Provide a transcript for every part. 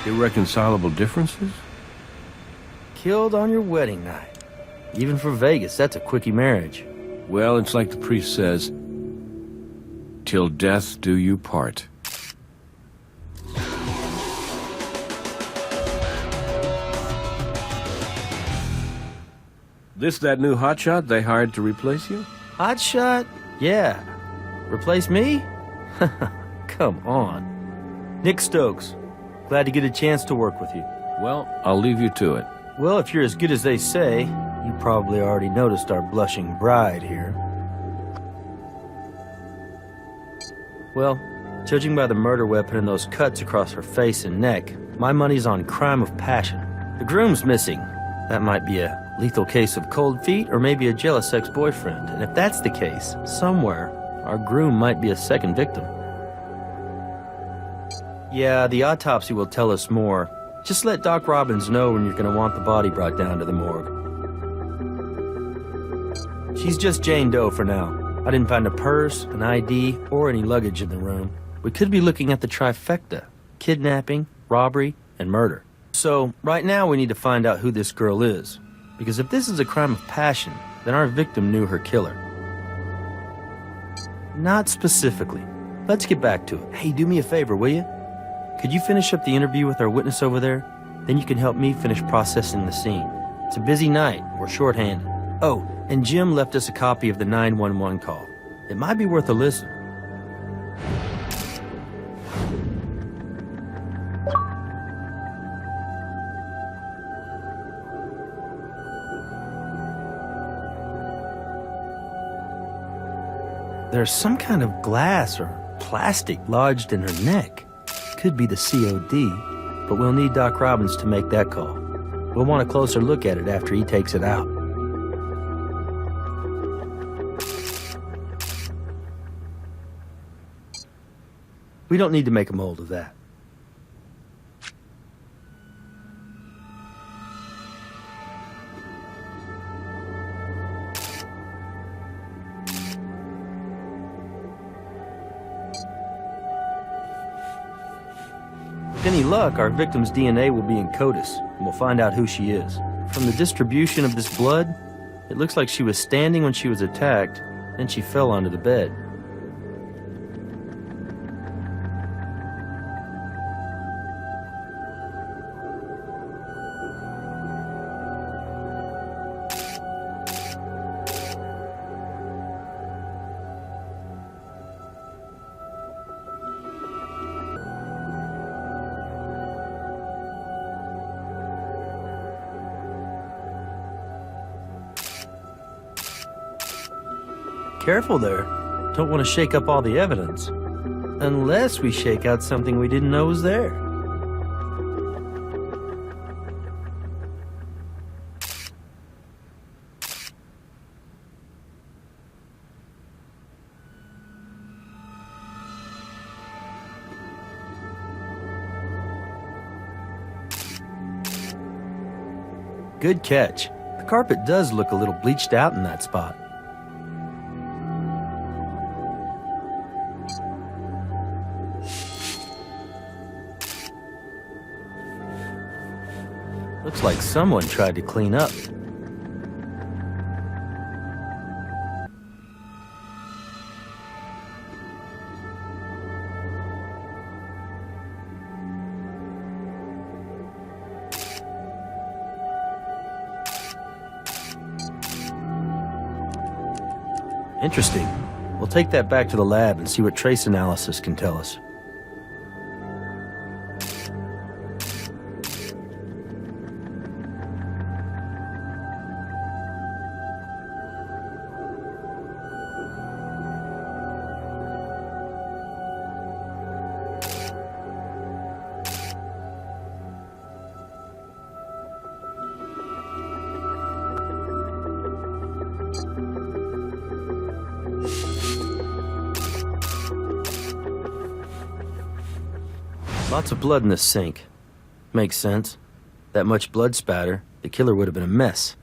Irreconcilable differences? Killed on your wedding night. Even for Vegas, that's a quickie marriage. Well, it's like the priest says, till death do you part. This that new hotshot they hired to replace you? Hotshot? Yeah. Replace me? Come on. Nick Stokes. Glad to get a chance to work with you. Well, I'll leave you to it. Well, if you're as good as they say, you probably already noticed our blushing bride here. Well, judging by the murder weapon and those cuts across her face and neck, my money's on crime of passion. The groom's missing. That might be a lethal case of cold feet or maybe a jealous ex-boyfriend. And if that's the case, somewhere, our groom might be a second victim. Yeah, the autopsy will tell us more. Just let Doc Robbins know when you're going to want the body brought down to the morgue. She's just Jane Doe for now. I didn't find a purse, an ID, or any luggage in the room. We could be looking at the trifecta: kidnapping, robbery, and murder. So, right now we need to find out who this girl is. Because if this is a crime of passion, then our victim knew her killer. Not specifically. Let's get back to it. Hey, do me a favor, will you? Could you finish up the interview with our witness over there? Then you can help me finish processing the scene. It's a busy night. We're short-handed. Oh, and Jim left us a copy of the 911 call. It might be worth a listen. There's some kind of glass or plastic lodged in her neck. Could be the COD, but we'll need Doc Robbins to make that call. We'll want a closer look at it after he takes it out. We don't need to make a mold of that. With any luck, our victim's DNA will be in CODIS, and we'll find out who she is. From the distribution of this blood, it looks like she was standing when she was attacked, then she fell onto the bed. Careful there. Don't want to shake up all the evidence. Unless we shake out something we didn't know was there. Good catch. The carpet does look a little bleached out in that spot. Looks like someone tried to clean up. Interesting. We'll take that back to the lab and see what trace analysis can tell us. Lots of blood in this sink. Makes sense. That much blood spatter, the killer would have been a mess.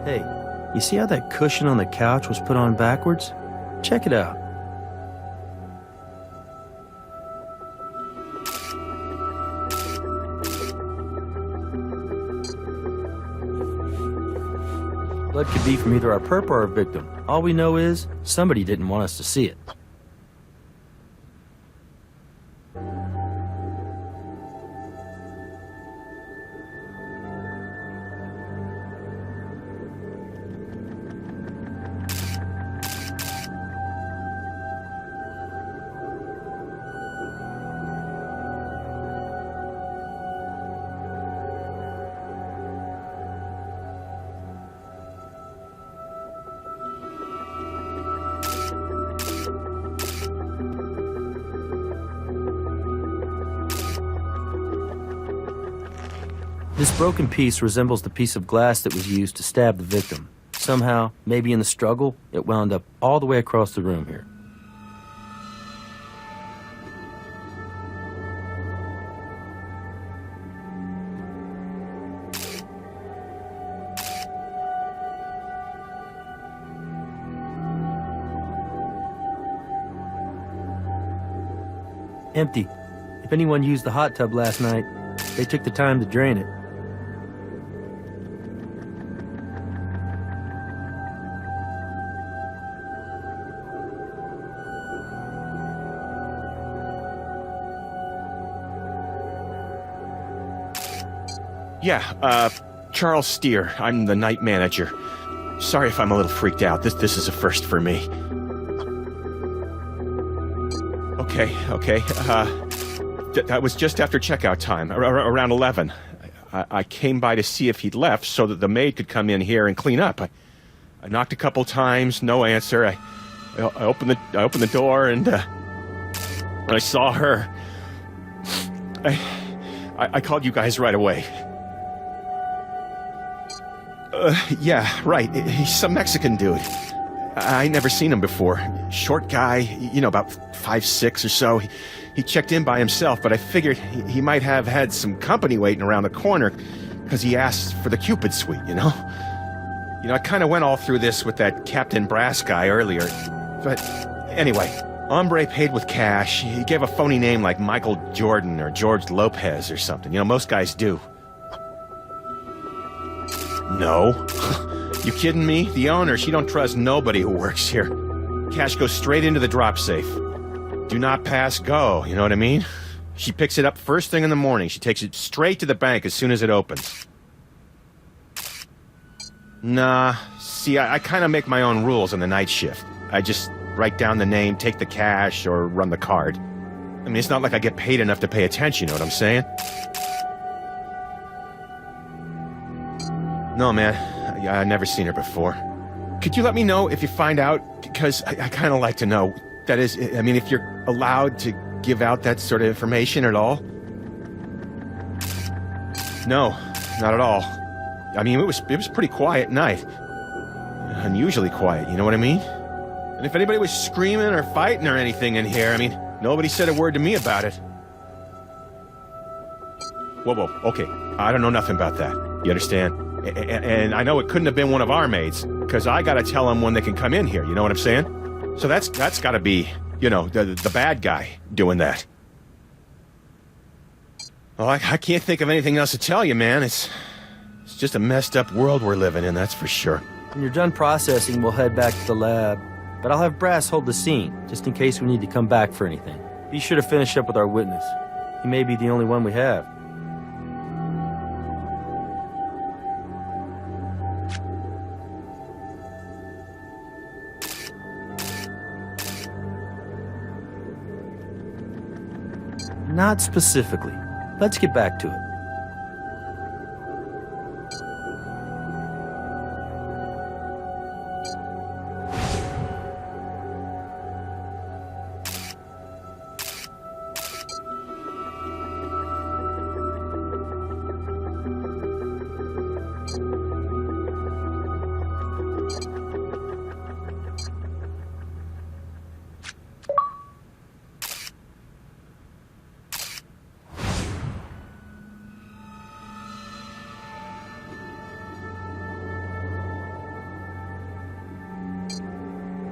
Hey, you see how that cushion on the couch was put on backwards? Check it out. Blood could be from either our perp or our victim. All we know is somebody didn't want us to see it. This broken piece resembles the piece of glass that was used to stab the victim. Somehow, maybe in the struggle, it wound up all the way across the room here. Empty. If anyone used the hot tub last night, they took the time to drain it. Yeah, Charles Steer. I'm the night manager. Sorry if I'm a little freaked out. This is a first for me. Okay. That was just after checkout time, around 11. I came by to see if he'd left so that the maid could come in here and clean up. I knocked a couple times, no answer. I opened the door, and when I saw her, I called you guys right away. Yeah, right. He's some Mexican dude. I never seen him before. Short guy, you know, about 5'6" or so. He checked in by himself, but I figured he might have had some company waiting around the corner because he asked for the Cupid suite, you know? I kind of went all through this with that Captain Brass guy earlier. But anyway, hombre paid with cash. He gave a phony name like Michael Jordan or George Lopez or something. Most guys do. No. You kidding me? The owner, she don't trust nobody who works here. Cash goes straight into the drop safe. Do not pass go, you know what I mean? She picks it up first thing in the morning. She takes it straight to the bank as soon as it opens. Nah, see, I kind of make my own rules on the night shift. I just write down the name, take the cash, or run the card. I mean, it's not like I get paid enough to pay attention, you know what I'm saying? No, man. I've never seen her before. Could you let me know if you find out? Because I kind of like to know. That is, I mean, if you're allowed to give out that sort of information at all? No, not at all. I mean, it was pretty quiet night. Unusually quiet, you know what I mean? And if anybody was screaming or fighting or anything in here, I mean, nobody said a word to me about it. Whoa, okay. I don't know nothing about that. You understand? And I know it couldn't have been one of our maids, because I gotta tell them when they can come in here, you know what I'm saying? So that's gotta be, the bad guy doing that. Well, I can't think of anything else to tell you, man. It's just a messed up world we're living in, that's for sure. When you're done processing, we'll head back to the lab. But I'll have Brass hold the scene, just in case we need to come back for anything. Be sure to finish up with our witness. He may be the only one we have. Not specifically. Let's get back to it.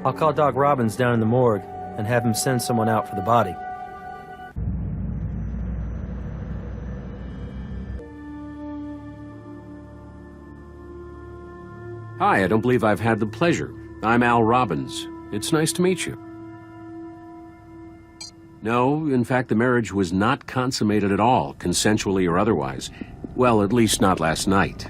I'll call Doc Robbins down in the morgue and have him send someone out for the body. Hi, I don't believe I've had the pleasure. I'm Al Robbins. It's nice to meet you. No, in fact, the marriage was not consummated at all, consensually or otherwise. Well, at least not last night.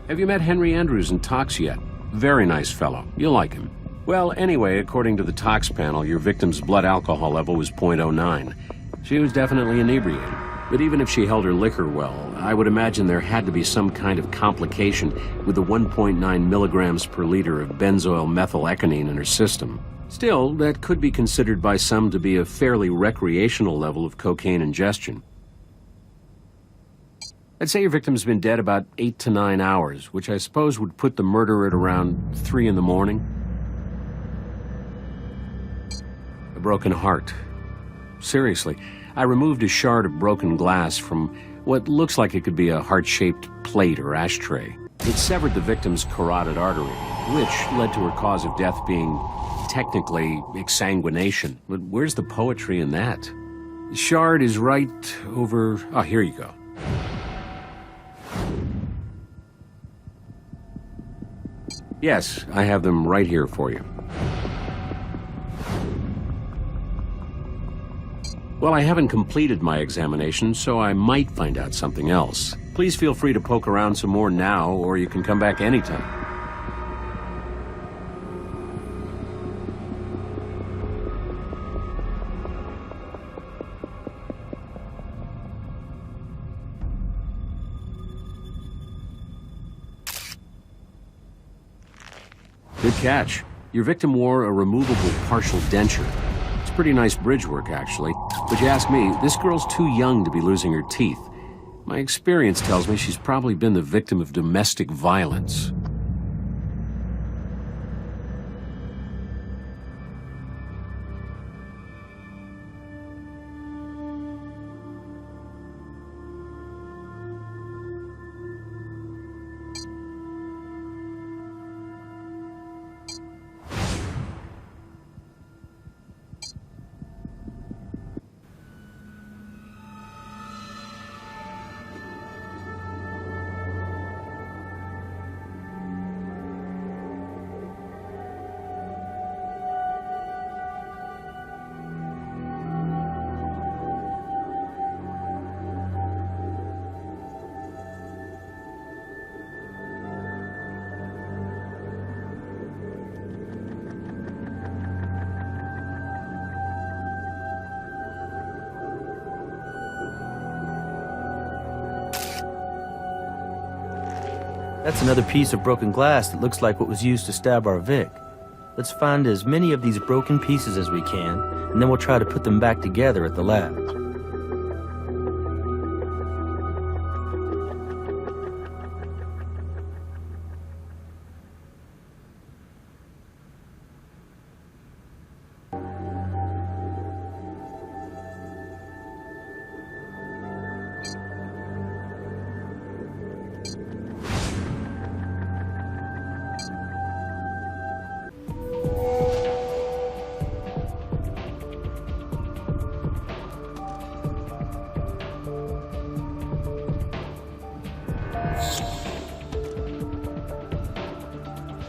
Have you met Henry Andrews in Tox yet? Very nice fellow. You'll like him. Well, anyway, according to the Tox panel, your victim's blood alcohol level was .09. She was definitely inebriated. But even if she held her liquor well, I would imagine there had to be some kind of complication with the 1.9 milligrams per liter of benzoyl methyleconine in her system. Still, that could be considered by some to be a fairly recreational level of cocaine ingestion. I'd say your victim's been dead about 8 to 9 hours, which I suppose would put the murder at around 3 in the morning. A broken heart. Seriously, I removed a shard of broken glass from what looks like it could be a heart-shaped plate or ashtray. It severed the victim's carotid artery, which led to her cause of death being technically exsanguination. But where's the poetry in that? The shard is right over... Oh, here you go. Yes, I have them right here for you. Well, I haven't completed my examination, so I might find out something else. Please feel free to poke around some more now, or you can come back anytime. Good catch. Your victim wore a removable partial denture. It's pretty nice bridge work, actually. But you ask me, this girl's too young to be losing her teeth. My experience tells me she's probably been the victim of domestic violence. That's another piece of broken glass that looks like what was used to stab our Vic. Let's find as many of these broken pieces as we can, and then we'll try to put them back together at the lab.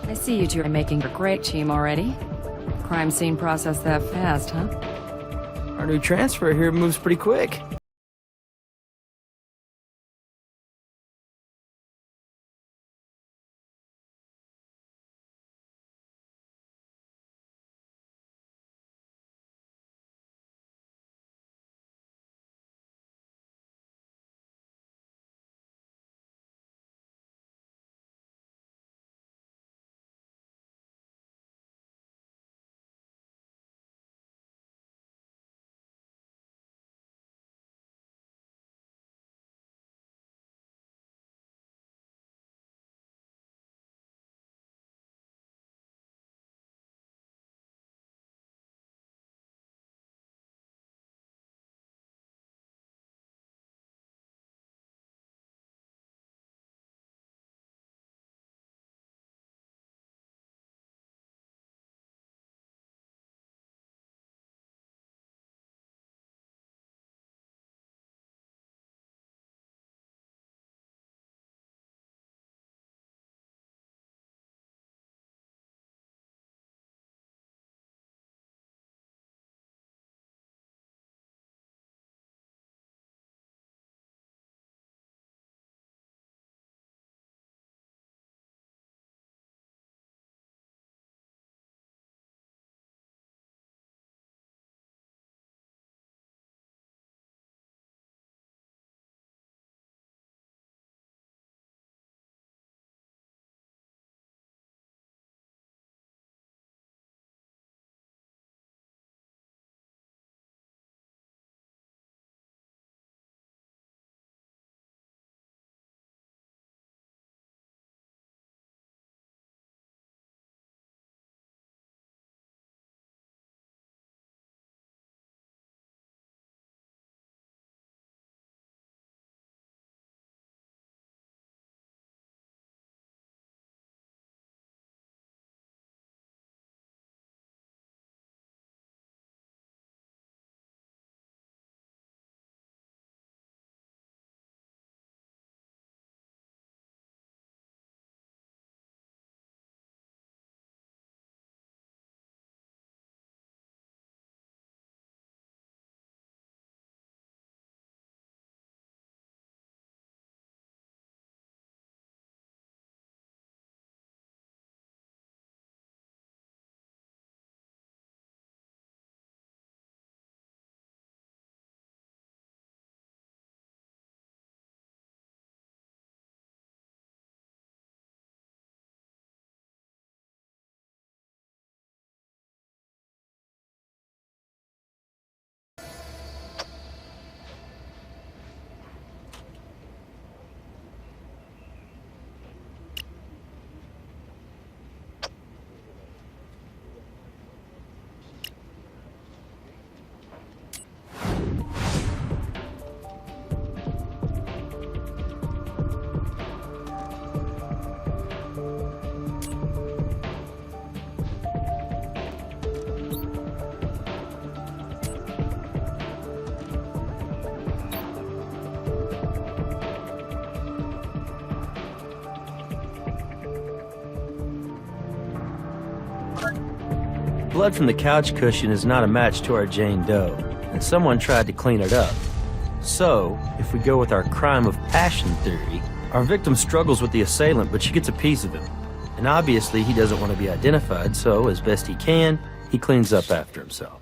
I see you two are making a great team already. Crime scene process that fast, huh? Our new transfer here moves pretty quick. blood from the couch cushion is not a match to our Jane Doe, and someone tried to clean it up. So, if we go with our crime of passion theory, our victim struggles with the assailant, but she gets a piece of him. And obviously, he doesn't want to be identified, so as best he can, he cleans up after himself.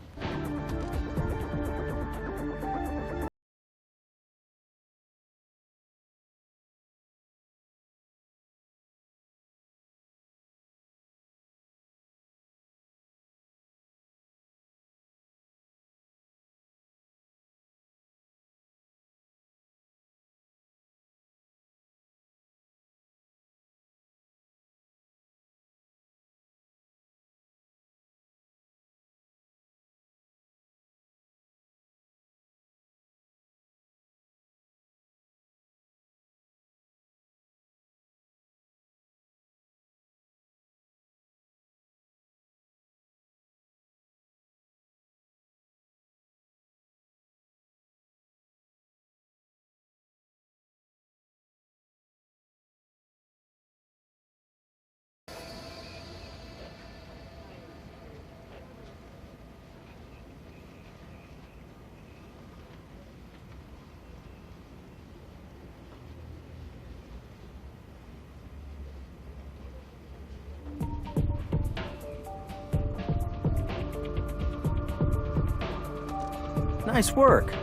Nice work.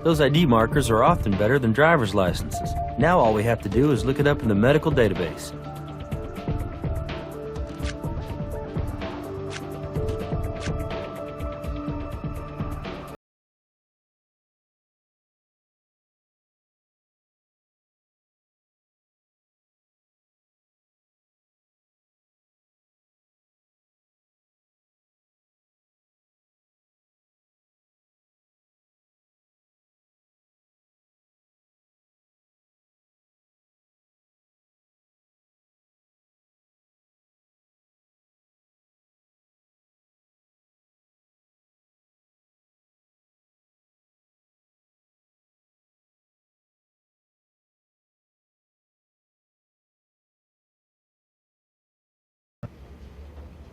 Those ID markers are often better than driver's licenses. Now all we have to do is look it up in the medical database.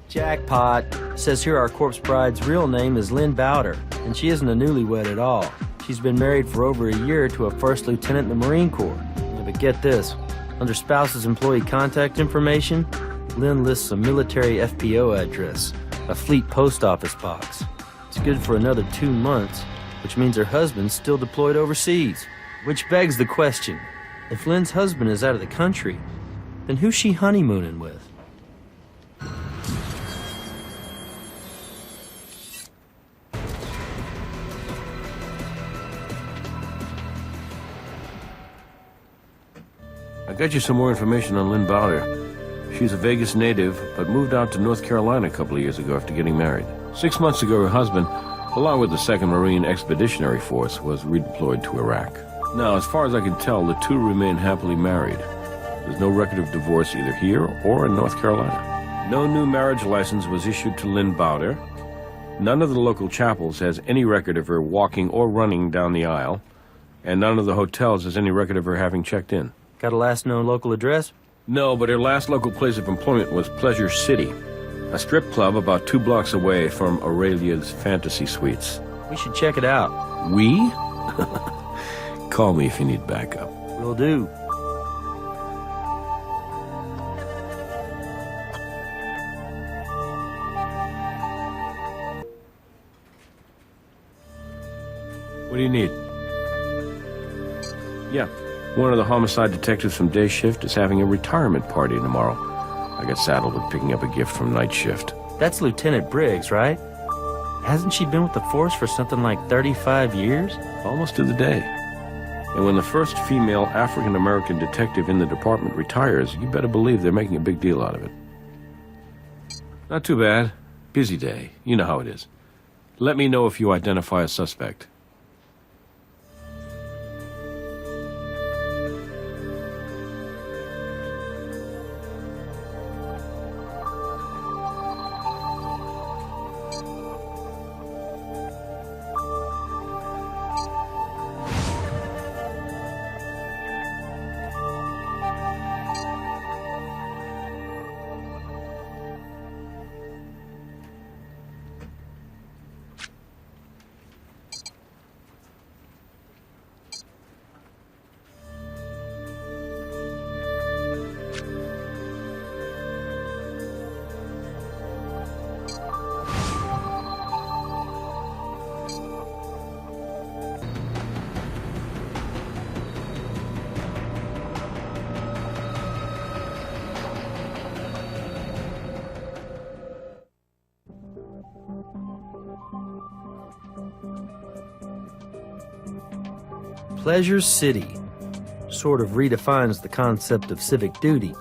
Jackpot. Says here our corpse bride's real name is Lynn Bowder, and she isn't a newlywed at all. She's been married for over a year to a first lieutenant in the Marine Corps. Yeah, but get this, under spouse's employee contact information, Lynn lists a military FPO address, a fleet post office box. It's good for another 2 months, which means her husband's still deployed overseas. Which begs the question, if Lynn's husband is out of the country, then who's she honeymooning with? I got you some more information on Lynn Bowder. She's a Vegas native, but moved out to North Carolina a couple of years ago after getting married. 6 months ago, her husband, along with the 2nd Marine Expeditionary Force, was redeployed to Iraq. Now, as far as I can tell, the two remain happily married. There's no record of divorce either here or in North Carolina. No new marriage license was issued to Lynn Bowder. None of the local chapels has any record of her walking or running down the aisle, and none of the hotels has any record of her having checked in. Got a last known local address? No, but her last local place of employment was Pleasure City, a strip club about 2 blocks away from Aurelia's Fantasy Suites. We should check it out. We? Call me if you need backup. Will do. What do you need? Yeah. One of the homicide detectives from day shift is having a retirement party tomorrow. I got saddled with picking up a gift from night shift. That's Lieutenant Briggs, right? Hasn't she been with the force for something like 35 years? Almost to the day. And when the first female African-American detective in the department retires, you better believe they're making a big deal out of it. Not too bad. Busy day. You know how it is. Let me know if you identify a suspect. Pleasure City. Sort of redefines the concept of civic duty.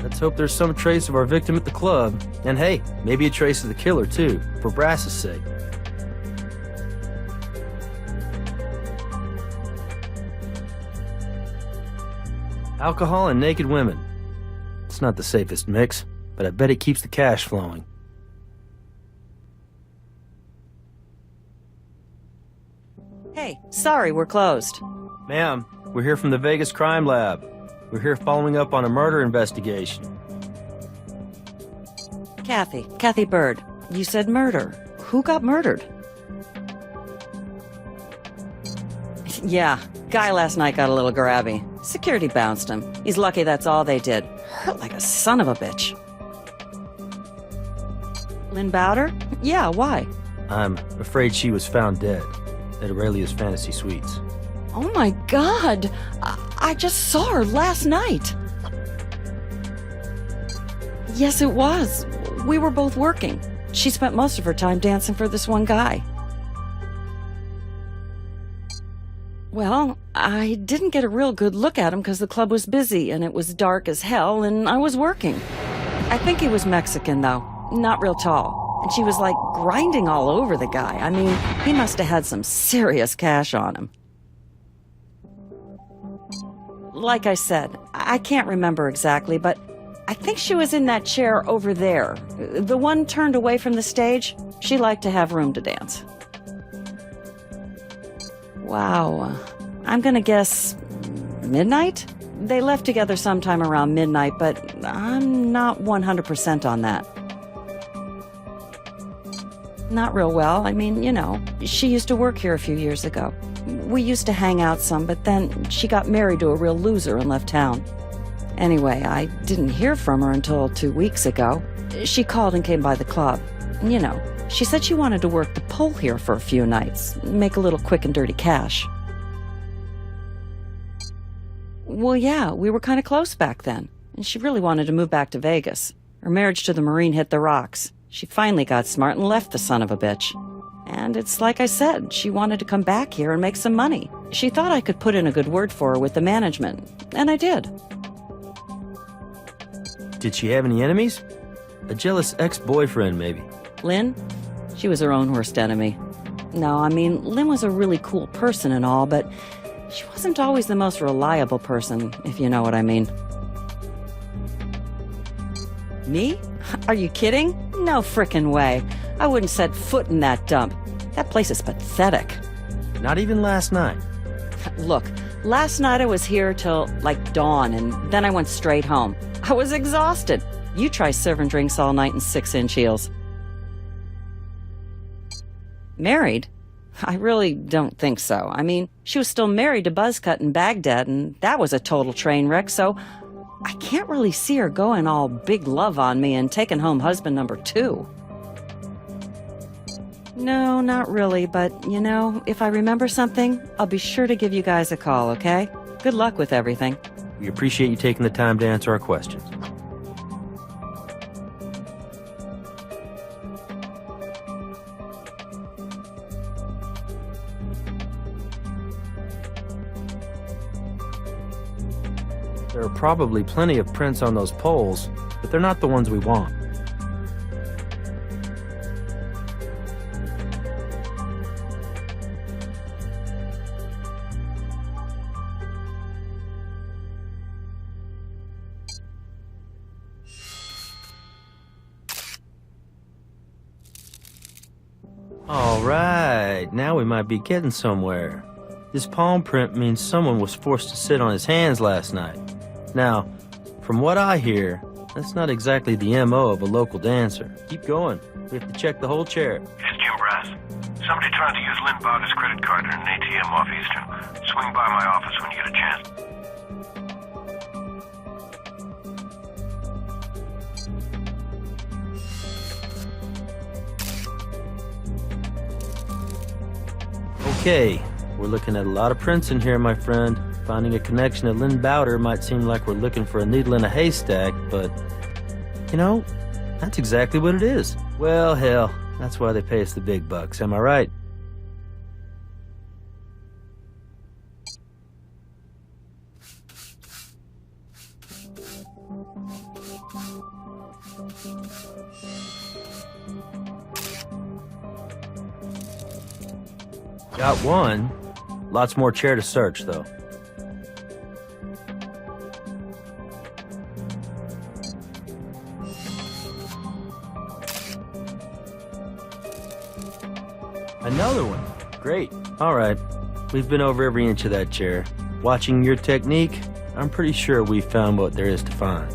Let's hope there's some trace of our victim at the club. And hey, maybe a trace of the killer too, for Brass's sake. Alcohol and naked women. It's not the safest mix, but I bet it keeps the cash flowing. Hey, sorry, we're closed. Ma'am, we're here from the Vegas Crime Lab. We're here following up on a murder investigation. Kathy Bird. You said murder. Who got murdered? Yeah, guy last night got a little grabby. Security bounced him. He's lucky that's all they did. Hurt like a son of a bitch. Lynn Bowder? Yeah, why? I'm afraid she was found dead at Aurelia's Fantasy Suites. Oh my God! I just saw her last night. Yes, it was. We were both working. She spent most of her time dancing for this one guy. Well, I didn't get a real good look at him because the club was busy and it was dark as hell and I was working. I think he was Mexican, though. Not real tall. And she was like grinding all over the guy. I mean, he must have had some serious cash on him. Like I said, I can't remember exactly, but I think she was in that chair over there. The one turned away from the stage. She liked to have room to dance. Wow. I'm gonna guess midnight? They left together sometime around midnight, but I'm not 100% on that. Not real well. I mean, you know, she used to work here a few years ago. We used to hang out some, but then she got married to a real loser and left town. Anyway, I didn't hear from her until 2 weeks ago. She called and came by the club. You know, she said she wanted to work the pole here for a few nights, make a little quick and dirty cash. Well, yeah, we were kind of close back then, and she really wanted to move back to Vegas. Her marriage to the Marine hit the rocks. She finally got smart and left the son of a bitch. And it's like I said, she wanted to come back here and make some money. She thought I could put in a good word for her with the management, and I did. Did she have any enemies? A jealous ex-boyfriend, maybe. Lynn? She was her own worst enemy. No, I mean, Lynn was a really cool person and all, but she wasn't always the most reliable person, if you know what I mean. Me? Are you kidding? No frickin' way. I wouldn't set foot in that dump. That place is pathetic. Not even last night. Look, last night I was here till, like, dawn, and then I went straight home. I was exhausted. You try serving drinks all night in 6-inch heels. Married? I really don't think so. I mean, she was still married to Buzzcut in Baghdad, and that was a total train wreck, so I can't really see her going all big love on me and taking home husband number 2. No, not really, but, you know, if I remember something, I'll be sure to give you guys a call, okay? Good luck with everything. We appreciate you taking the time to answer our questions. There are probably plenty of prints on those poles, but they're not the ones we want. All right, now we might be getting somewhere. This palm print means someone was forced to sit on his hands last night. Now, from what I hear, that's not exactly the MO of a local dancer. Keep going. We have to check the whole chair. It's Jim Brass. Somebody tried to use Lynn Bowder's credit card in an ATM off Eastern. Swing by my office when you get a chance. Okay, we're looking at a lot of prints in here, my friend. Finding a connection to Lynn Bowder might seem like we're looking for a needle in a haystack, but, you know, that's exactly what it is. Well, hell, that's why they pay us the big bucks, am I right? Got one. Lots more chair to search, though. Another one. Great. All right. We've been over every inch of that chair. Watching your technique, I'm pretty sure we found what there is to find.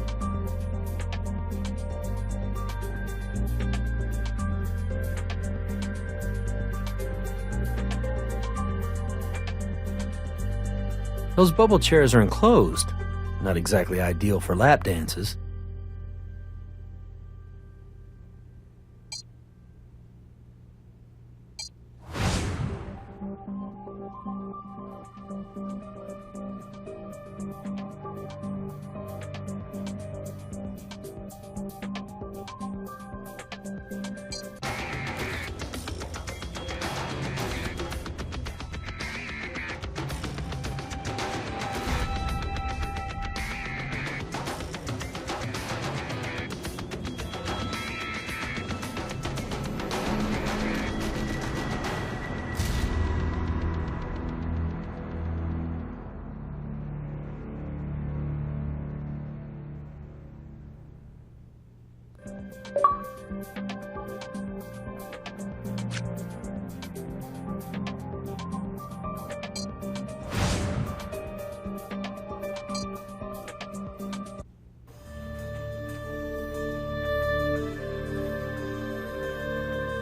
Those bubble chairs are enclosed. Not exactly ideal for lap dances.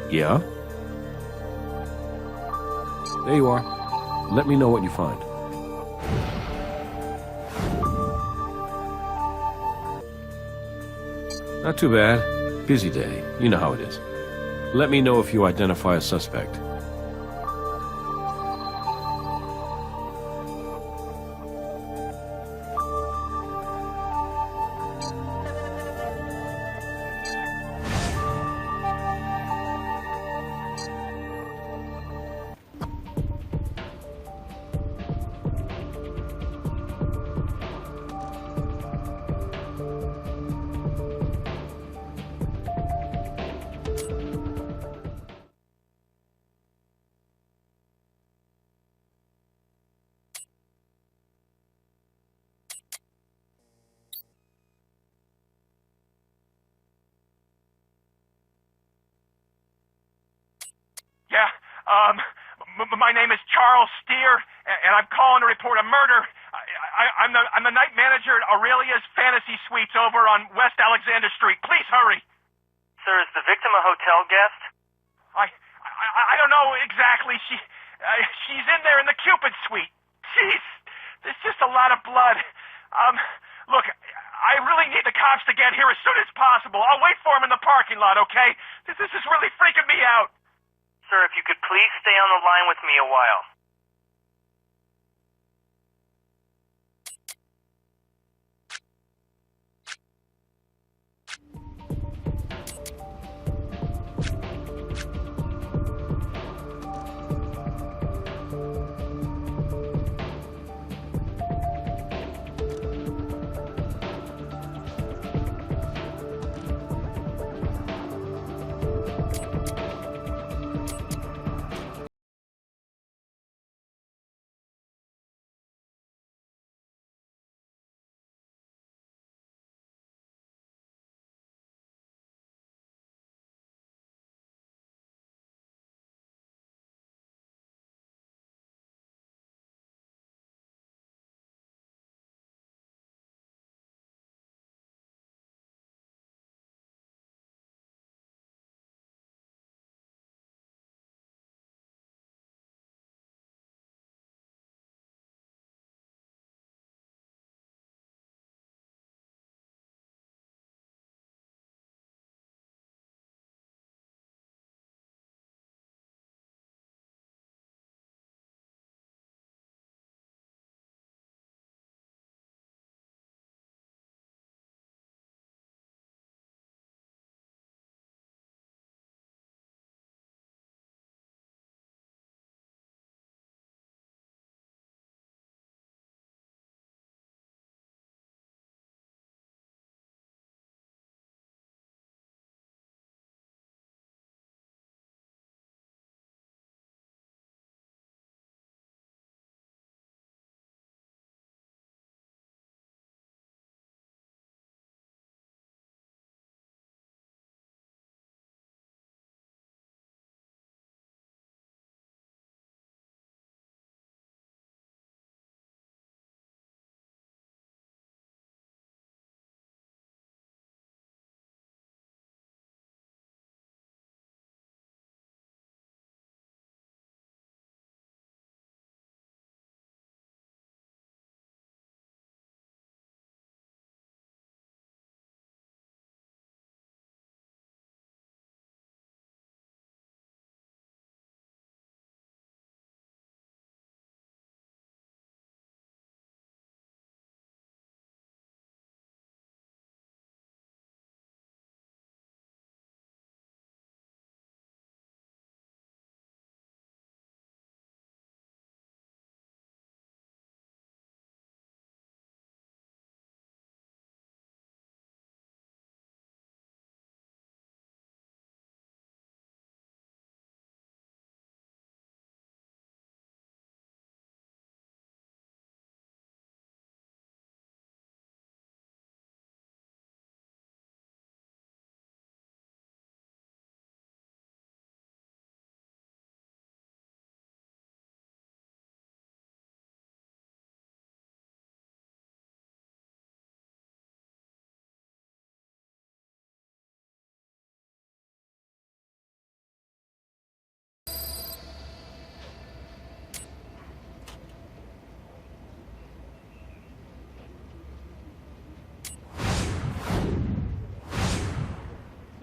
Yeah? There you are. Let me know what you find. Not too bad. Busy day. You know how it is. Let me know if you identify a suspect. Yeah, my name is Charles Steer, and I'm calling to report a murder. I'm the night manager at Aurelia's Fantasy Suites over on West Alexander Street. Please hurry. Sir, is the victim a hotel guest? I don't know exactly. She's in there in the Cupid Suite. Jeez, there's just a lot of blood. Look, I really need the cops to get here as soon as possible. I'll wait for them in the parking lot, okay? This is really freaking me out. Sir, if you could please stay on the line with me a while.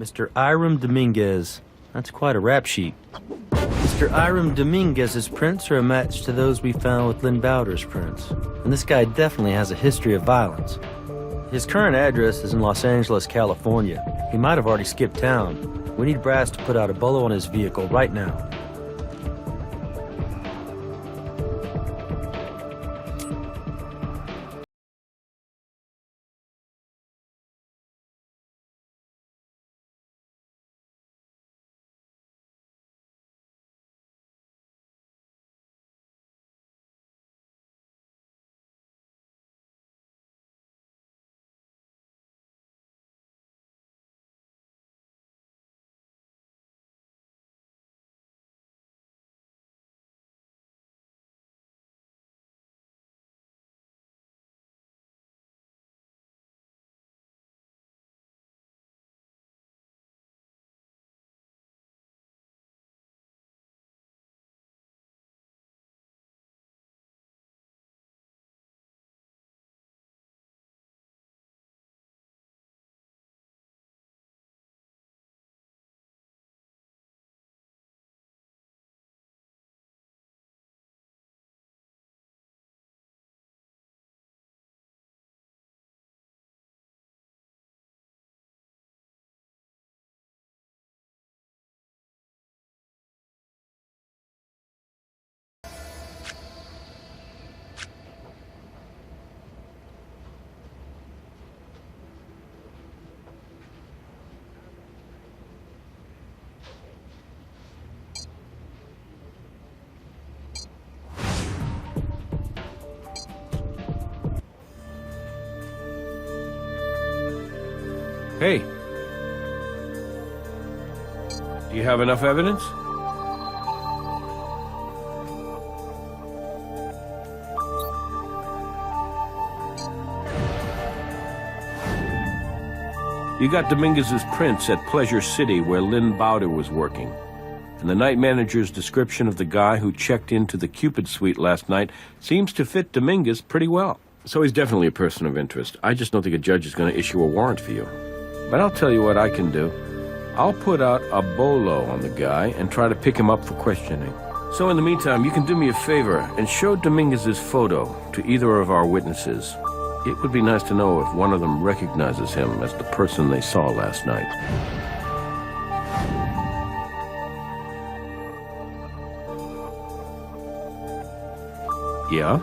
Mr. Iram Dominguez. That's quite a rap sheet. Mr. Iram Dominguez's prints are a match to those we found with Lynn Bowder's prints. And this guy definitely has a history of violence. His current address is in Los Angeles, California. He might have already skipped town. We need brass to put out a bolo on his vehicle right now. Hey. Do you have enough evidence? You got Dominguez's prints at Pleasure City where Lynn Bowder was working. And the night manager's description of the guy who checked into the Cupid suite last night seems to fit Dominguez pretty well. So he's definitely a person of interest. I just don't think a judge is going to issue a warrant for you. But I'll tell you what I can do. I'll put out a bolo on the guy and try to pick him up for questioning. So in the meantime, you can do me a favor and show Dominguez's photo to either of our witnesses. It would be nice to know if one of them recognizes him as the person they saw last night. Yeah?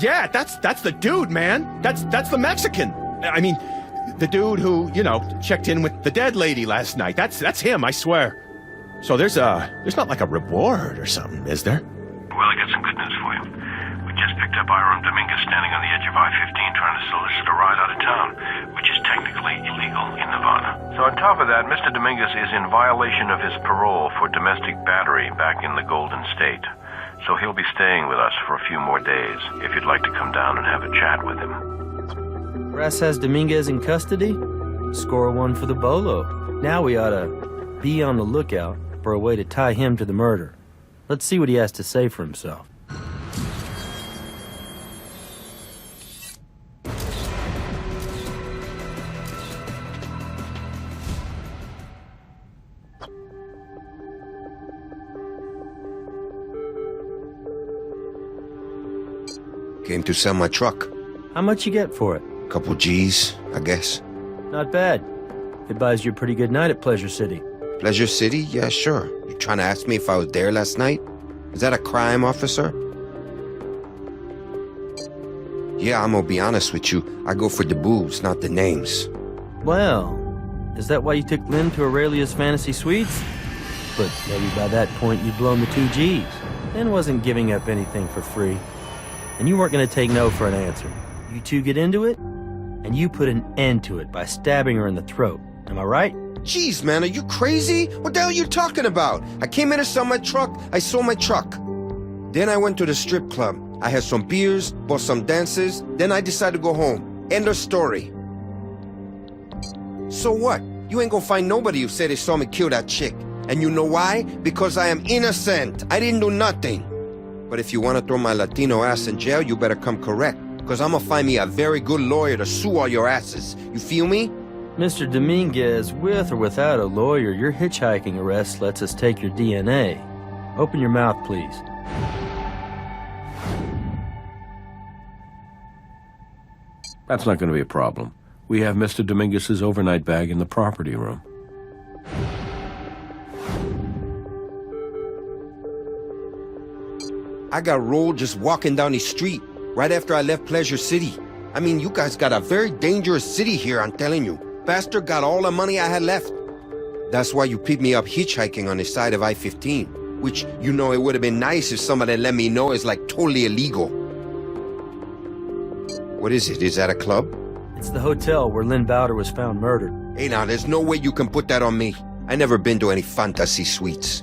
Yeah, that's the dude, man. That's the Mexican. I mean, the dude who, checked in with the dead lady last night. That's him, I swear. So there's not like a reward or something, is there? Well, I got some good news for you. We just picked up Iram Dominguez standing on the edge of I-15 trying to solicit a ride out of town, which is technically illegal in Nevada. So on top of that, Mr. Dominguez is in violation of his parole for domestic battery back in the Golden State. So he'll be staying with us for a few more days, if you'd like to come down and have a chat with him. Brass has Dominguez in custody? Score one for the bolo. Now we ought to be on the lookout for a way to tie him to the murder. Let's see what he has to say for himself. Came to sell my truck. How much you get for it? Couple G's, I guess. Not bad. It buys you a pretty good night at Pleasure City. Pleasure City? Yeah, sure. You trying to ask me if I was there last night? Is that a crime, officer? Yeah, I'm gonna be honest with you. I go for the boobs, not the names. Well, is that why you took Lynn to Aurelia's Fantasy Suites? But maybe by that point you'd blown the 2 G's. Lynn wasn't giving up anything for free. And you weren't going to take no for an answer. You two get into it, and you put an end to it by stabbing her in the throat. Am I right? Jeez, man, are you crazy? What the hell are you talking about? I came in to sell my truck. I sold my truck. Then I went to the strip club. I had some beers, bought some dances, then I decided to go home. End of story. So what? You ain't gonna find nobody who said they saw me kill that chick. And you know why? Because I am innocent. I didn't do nothing. But if you want to throw my Latino ass in jail, you better come correct. Because I'm gonna find me a very good lawyer to sue all your asses. You feel me? Mr. Dominguez, with or without a lawyer, your hitchhiking arrest lets us take your DNA. Open your mouth, please. That's not going to be a problem. We have Mr. Dominguez's overnight bag in the property room. I got rolled just walking down the street, right after I left Pleasure City. I mean, you guys got a very dangerous city here, I'm telling you. Bastard got all the money I had left. That's why you picked me up hitchhiking on the side of I-15, which, you know, it would have been nice if somebody let me know is like totally illegal. What is it? Is that a club? It's the hotel where Lynn Bowder was found murdered. Hey, now, there's no way you can put that on me. I never been to any fantasy suites.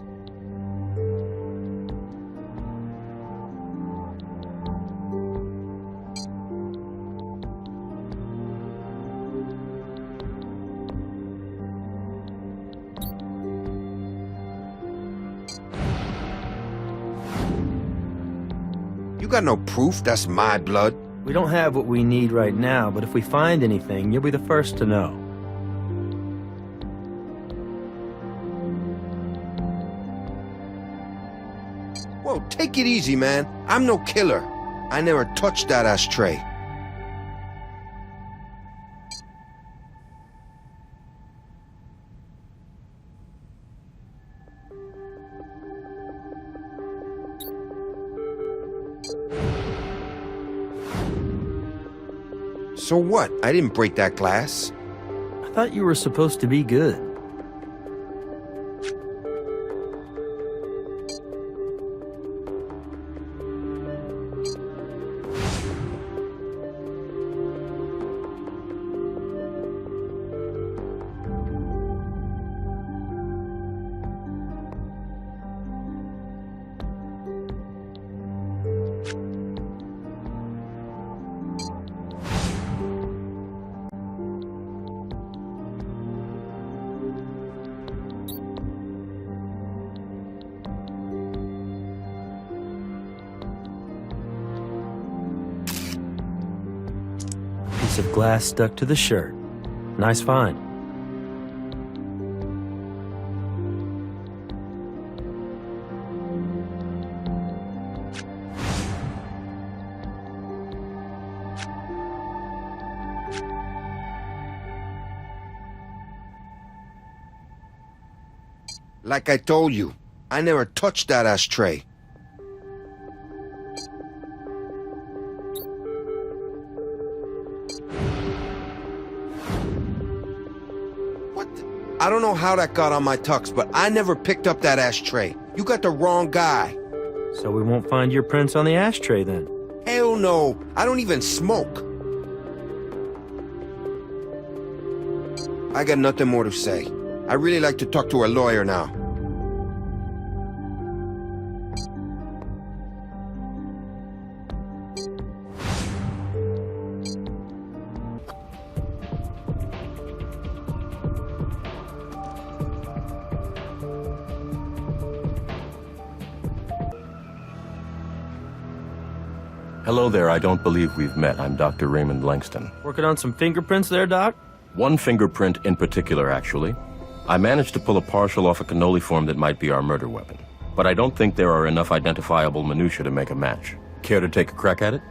You got no proof that's my blood? We don't have what we need right now, but if we find anything, you'll be the first to know. Whoa, take it easy, man. I'm no killer. I never touched that ashtray. So what? I didn't break that glass. I thought you were supposed to be good. Of glass stuck to the shirt. Nice find. Like I told you, I never touched that ashtray. I don't know how that got on my tux, but I never picked up that ashtray. You got the wrong guy. So we won't find your prints on the ashtray then? Hell no. I don't even smoke. I got nothing more to say. I really like to talk to a lawyer now. Hello there, I don't believe we've met. I'm Dr. Raymond Langston. Working on some fingerprints there, Doc? One fingerprint in particular, actually. I managed to pull a partial off a cannoli that might be our murder weapon. But I don't think there are enough identifiable minutiae to make a match. Care to take a crack at it?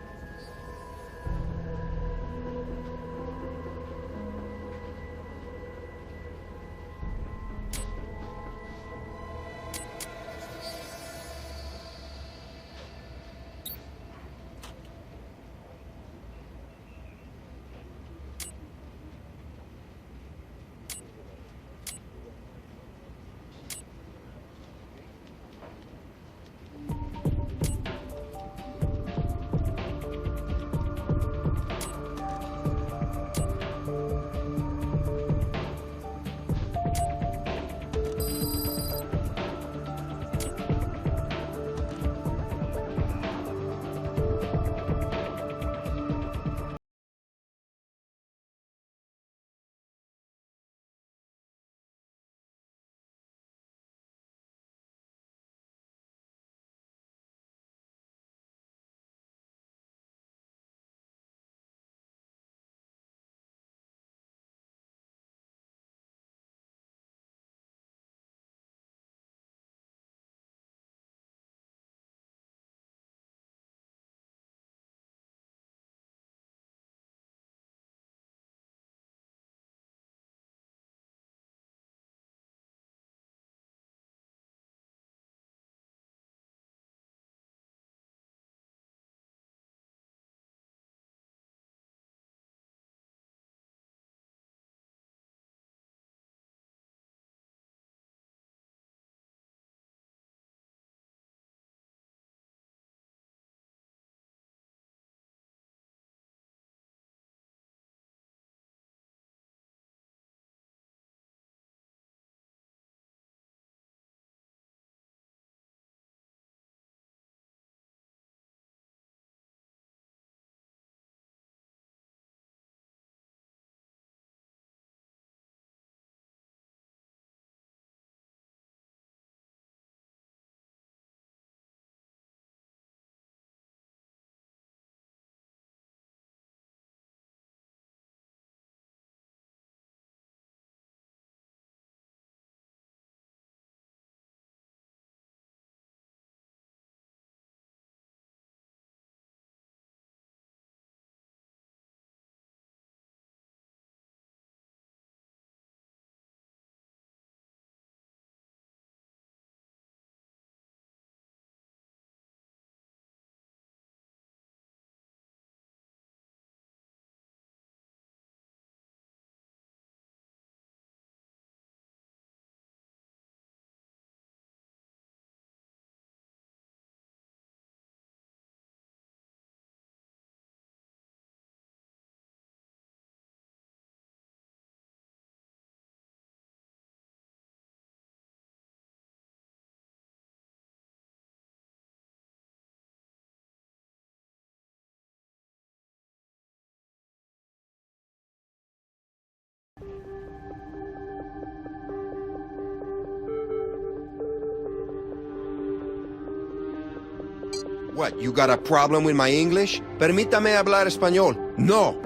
What, you got a problem with my English? Permítame hablar español. No!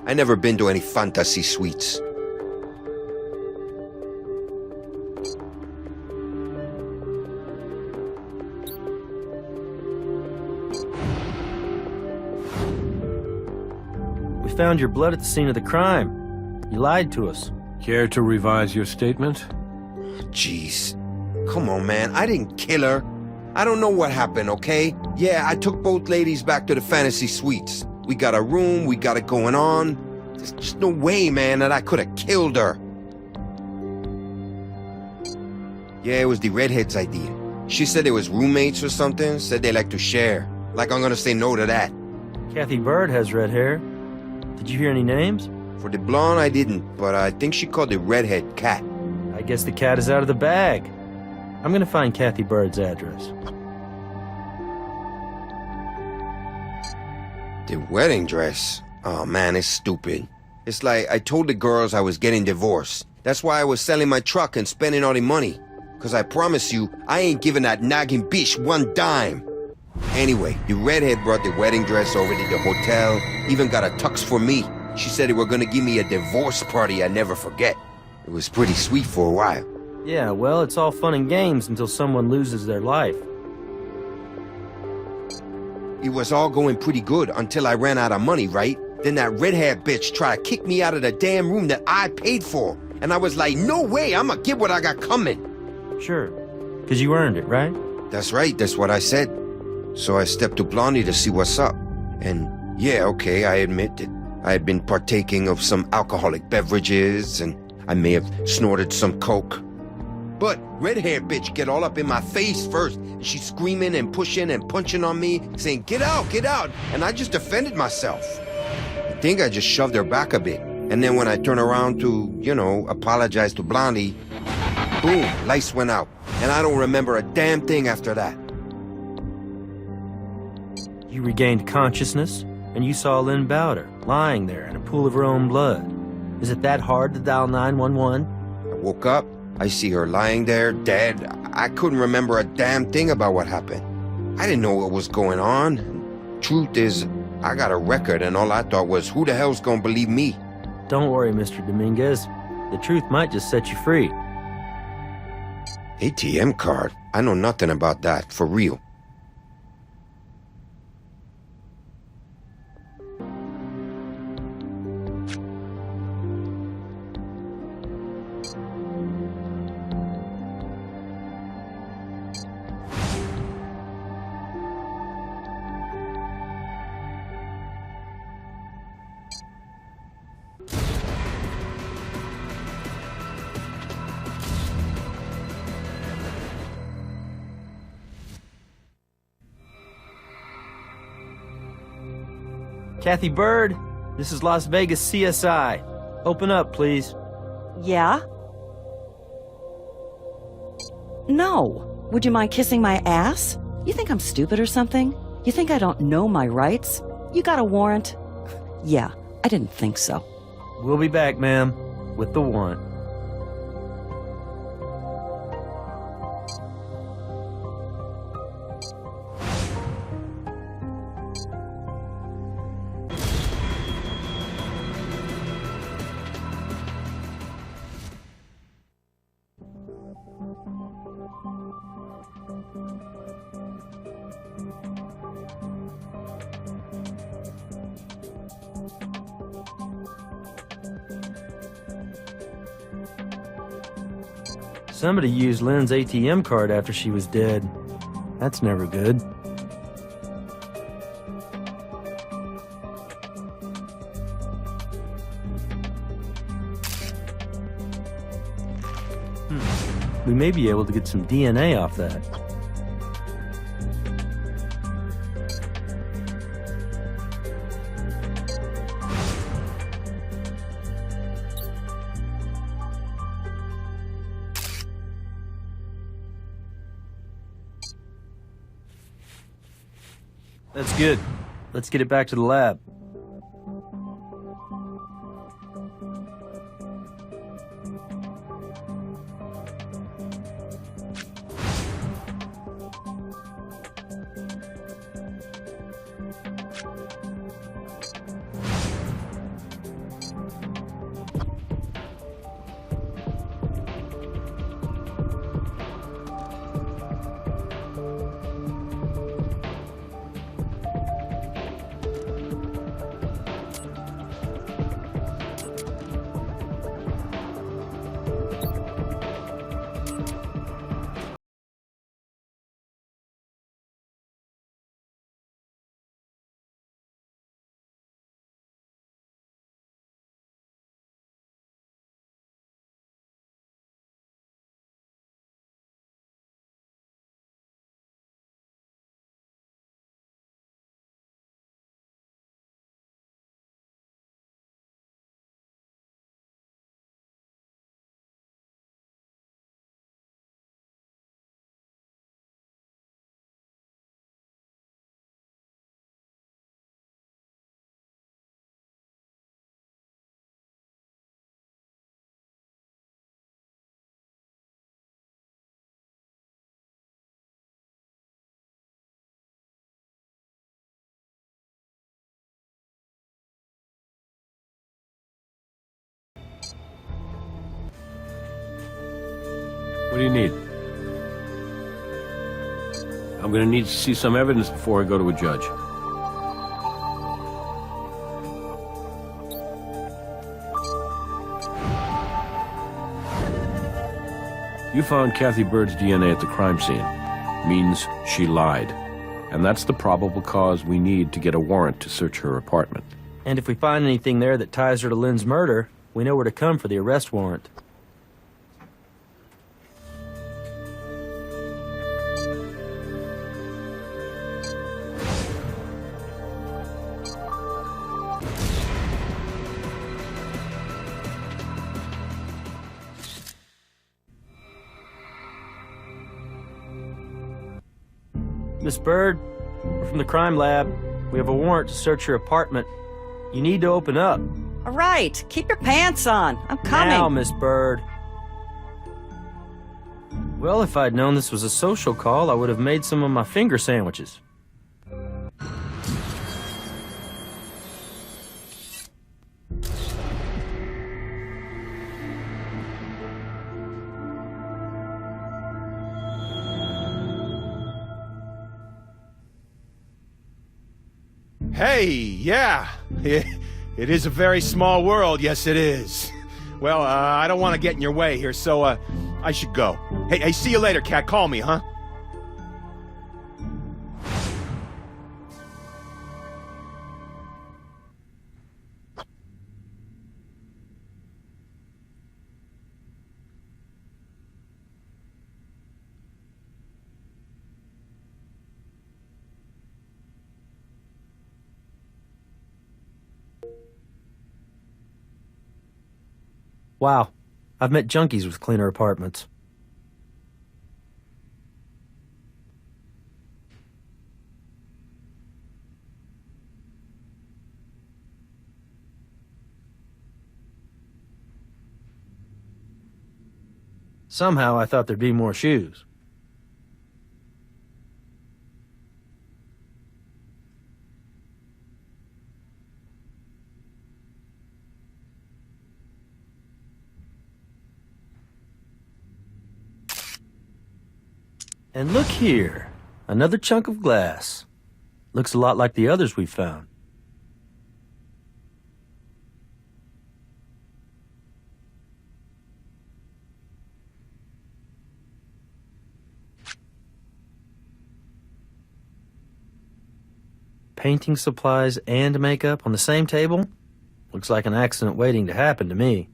I never been to any fantasy suites. We found your blood at the scene of the crime. You lied to us. Care to revise your statement? Jeez. Come on, man. I didn't kill her. I don't know what happened, okay? Yeah, I took both ladies back to the fantasy suites. We got a room, we got it going on. There's just no way, man, that I could have killed her. Yeah, it was the redhead's idea. She said they was roommates or something, said they like to share. Like I'm gonna say no to that. Kathy Bird has red hair. Did you hear any names? For the blonde, I didn't, but I think she called the redhead Cat. I guess the cat is out of the bag. I'm gonna find Kathy Bird's address. The wedding dress? Oh man, it's stupid. It's like I told the girls I was getting divorced. That's why I was selling my truck and spending all the money. Cause I promise you, I ain't giving that nagging bitch one dime. Anyway, the redhead brought the wedding dress over to the hotel, even got a tux for me. She said they were gonna give me a divorce party I'd never forget. It was pretty sweet for a while. Yeah, well, it's all fun and games until someone loses their life. It was all going pretty good until I ran out of money, right? Then that red-haired bitch tried to kick me out of the damn room that I paid for. And I was like, no way, I'ma get what I got coming. Sure, because you earned it, right? That's right, that's what I said. So I stepped to Blondie to see what's up. And yeah, okay, I admit that I had been partaking of some alcoholic beverages, and I may have snorted some coke. But red-haired bitch get all up in my face first, and she's screaming and pushing and punching on me, saying, get out, and I just defended myself. I think I just shoved her back a bit, and then when I turned around to, apologize to Blondie, boom, lights went out, and I don't remember a damn thing after that. You regained consciousness, and you saw Lynn Bowder lying there in a pool of her own blood. Is it that hard to dial 911? I woke up. I see her lying there, dead. I couldn't remember a damn thing about what happened. I didn't know what was going on. Truth is, I got a record, and all I thought was, who the hell's gonna believe me? Don't worry, Mr. Dominguez. The truth might just set you free. ATM card? I know nothing about that, for real. Kathy Bird, this is Las Vegas CSI. Open up, please. Yeah? No. Would you mind kissing my ass? You think I'm stupid or something? You think I don't know my rights? You got a warrant? Yeah, I didn't think so. We'll be back, ma'am, with the warrant. Somebody used Lynn's ATM card after she was dead. That's never good. We may be able to get some DNA off that. That's good. Let's get it back to the lab. What do you need? I'm going to need to see some evidence before I go to a judge. You found Kathy Bird's DNA at the crime scene. Means she lied. And that's the probable cause we need to get a warrant to search her apartment. And if we find anything there that ties her to Lynn's murder, we know where to come for the arrest warrant. Miss Bird, we're from the crime lab. We have a warrant to search your apartment. You need to open up. All right, keep your pants on. I'm coming. Now, Miss Bird. Well, if I'd known this was a social call, I would have made some of my finger sandwiches. Hey, yeah. It is a very small world, yes it is. Well, I don't want to get in your way here, so, I should go. Hey, see you later, Cat. Call me, huh? Wow, I've met junkies with cleaner apartments. Somehow I thought there'd be more shoes. And look here, another chunk of glass. Looks a lot like the others we found. Painting supplies and makeup on the same table? Looks like an accident waiting to happen to me.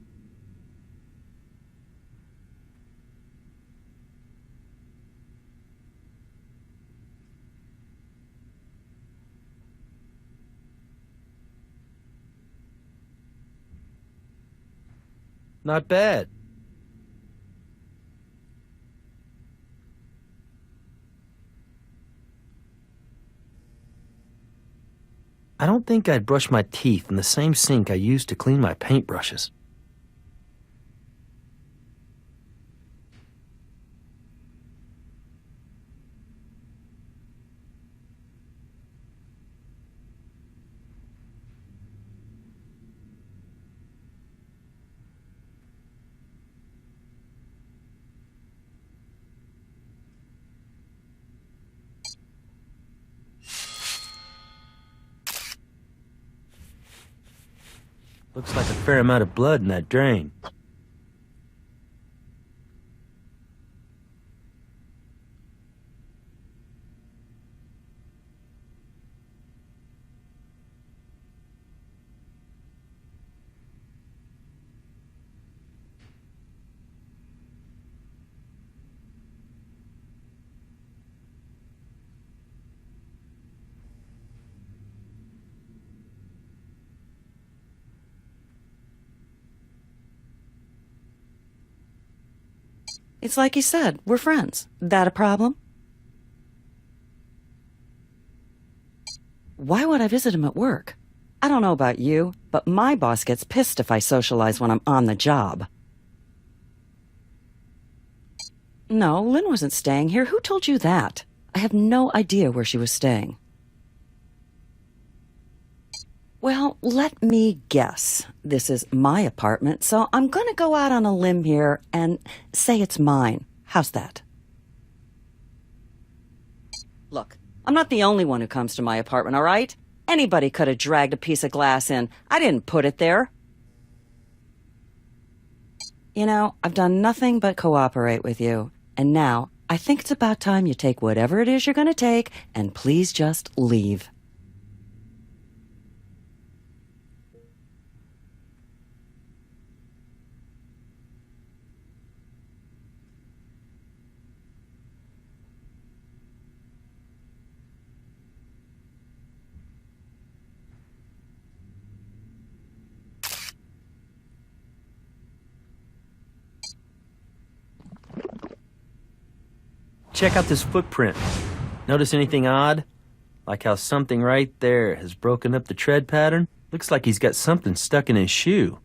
Not bad. I don't think I'd brush my teeth in the same sink I used to clean my paintbrushes. Looks like a fair amount of blood in that drain. It's like you said, we're friends. That a problem? Why would I visit him at work? I don't know about you, but my boss gets pissed if I socialize when I'm on the job. No, Lynn wasn't staying here. Who told you that? I have no idea where she was staying. Well, let me guess. This is my apartment, so I'm gonna go out on a limb here and say it's mine. How's that? Look, I'm not the only one who comes to my apartment, all right? Anybody could have dragged a piece of glass in. I didn't put it there. You know, I've done nothing but cooperate with you. And now, I think it's about time you take whatever it is you're gonna take, and please just leave. Check out this footprint. Notice anything odd? Like how something right there has broken up the tread pattern? Looks like he's got something stuck in his shoe.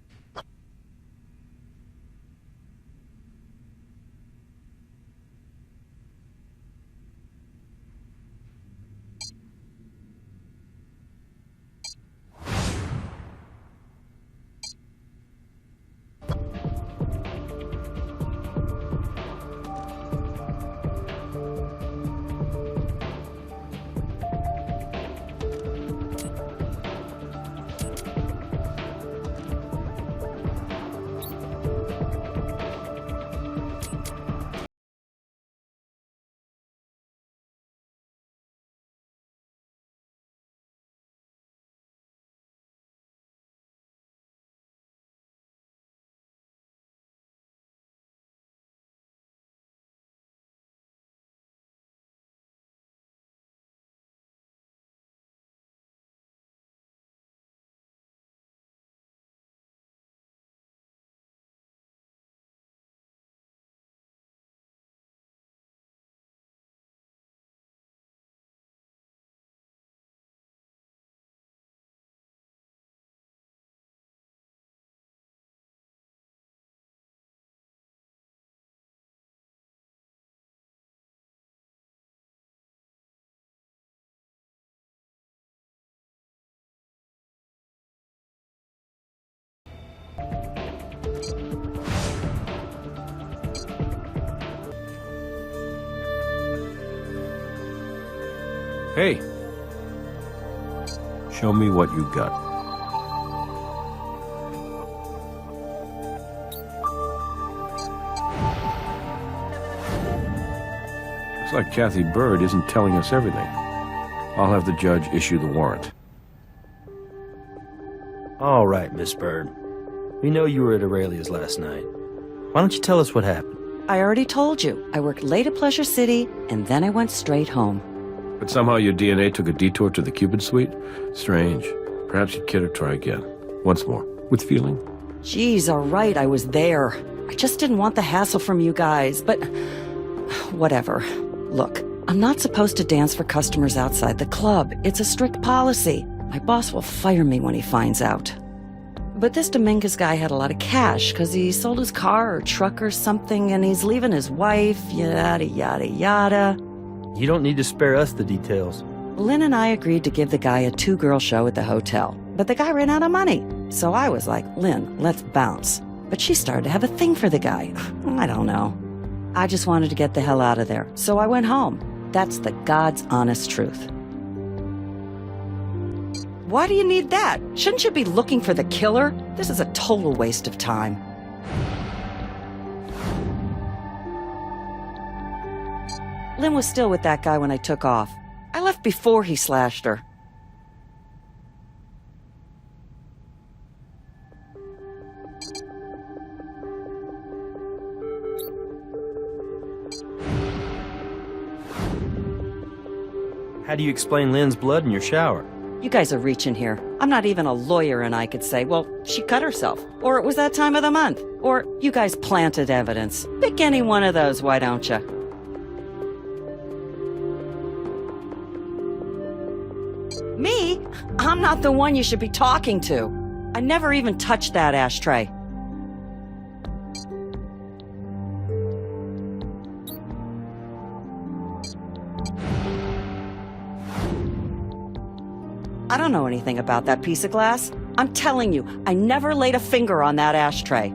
Hey. Show me what you got. Looks like Kathy Bird isn't telling us everything. I'll have the judge issue the warrant. All right, Miss Bird. We know you were at Aurelia's last night. Why don't you tell us what happened? I already told you. I worked late at Pleasure City, and then I went straight home. But somehow your DNA took a detour to the Cupid suite? Strange. Perhaps you'd care to try again. Once more. With feeling? Geez, all right, I was there. I just didn't want the hassle from you guys, but... whatever. Look, I'm not supposed to dance for customers outside the club. It's a strict policy. My boss will fire me when he finds out. But this Dominguez guy had a lot of cash because he sold his car or truck or something, and he's leaving his wife, yada, yada, yada. You don't need to spare us the details. Lynn and I agreed to give the guy a 2-girl show at the hotel, but the guy ran out of money. So I was like, Lynn, let's bounce. But she started to have a thing for the guy. I don't know. I just wanted to get the hell out of there, so I went home. That's the God's honest truth. Why do you need that? Shouldn't you be looking for the killer? This is a total waste of time. Lynn was still with that guy when I took off. I left before he slashed her. How do you explain Lynn's blood in your shower? You guys are reaching here. I'm not even a lawyer, and I could say, well, she cut herself. Or it was that time of the month. Or you guys planted evidence. Pick any one of those, why don't you? Me? I'm not the one you should be talking to. I never even touched that ashtray. I don't know anything about that piece of glass. I'm telling you, I never laid a finger on that ashtray.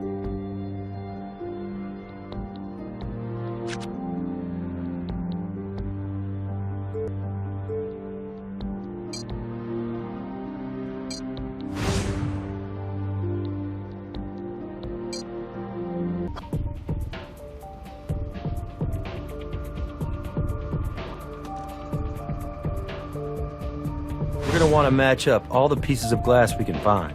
gonna want to match up all the pieces of glass we can find.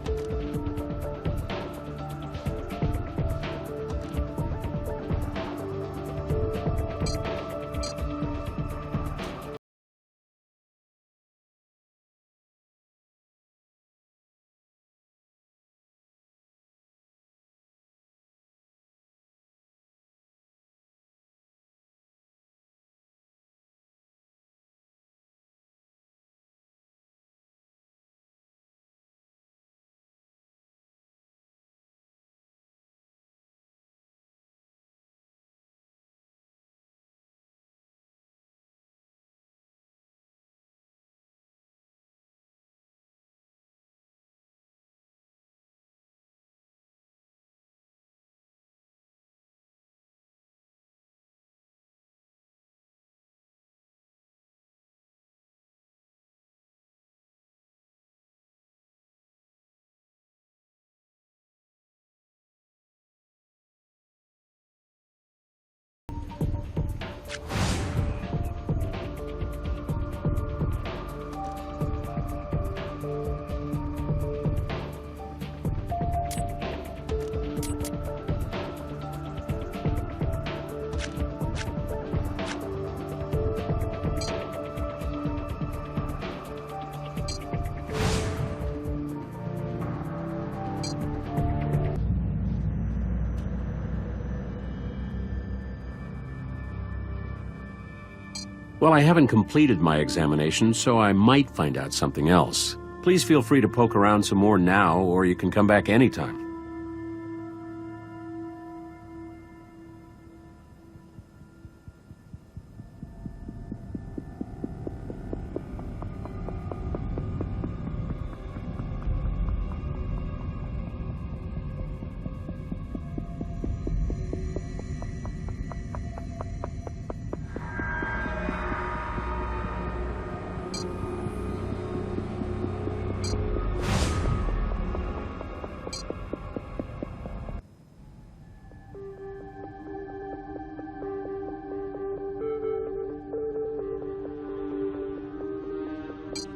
Well, I haven't completed my examination, so I might find out something else. Please feel free to poke around some more now, or you can come back anytime.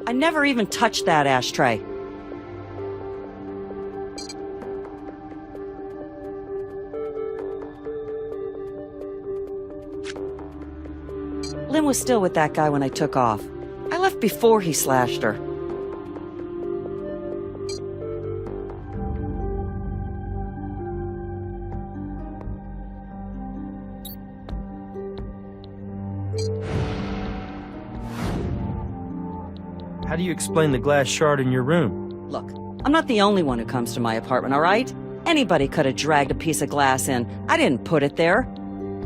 I never even touched that ashtray. Lynn was still with that guy when I took off. I left before he slashed her. How do you explain the glass shard in your room? Look, I'm not the only one who comes to my apartment, all right? Anybody could have dragged a piece of glass in. I didn't put it there.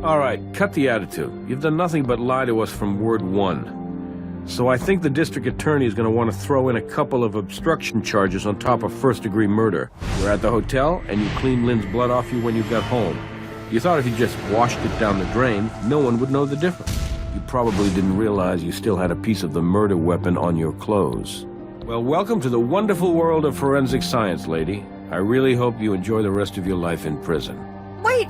All right, cut the attitude. You've done nothing but lie to us from word one. So I think the district attorney is going to want to throw in a couple of obstruction charges on top of first-degree murder. You're at the hotel, and you cleaned Lynn's blood off you when you got home. You thought if you just washed it down the drain, no one would know the difference. You probably didn't realize you still had a piece of the murder weapon on your clothes. Well, welcome to the wonderful world of forensic science, lady. I really hope you enjoy the rest of your life in prison. Wait!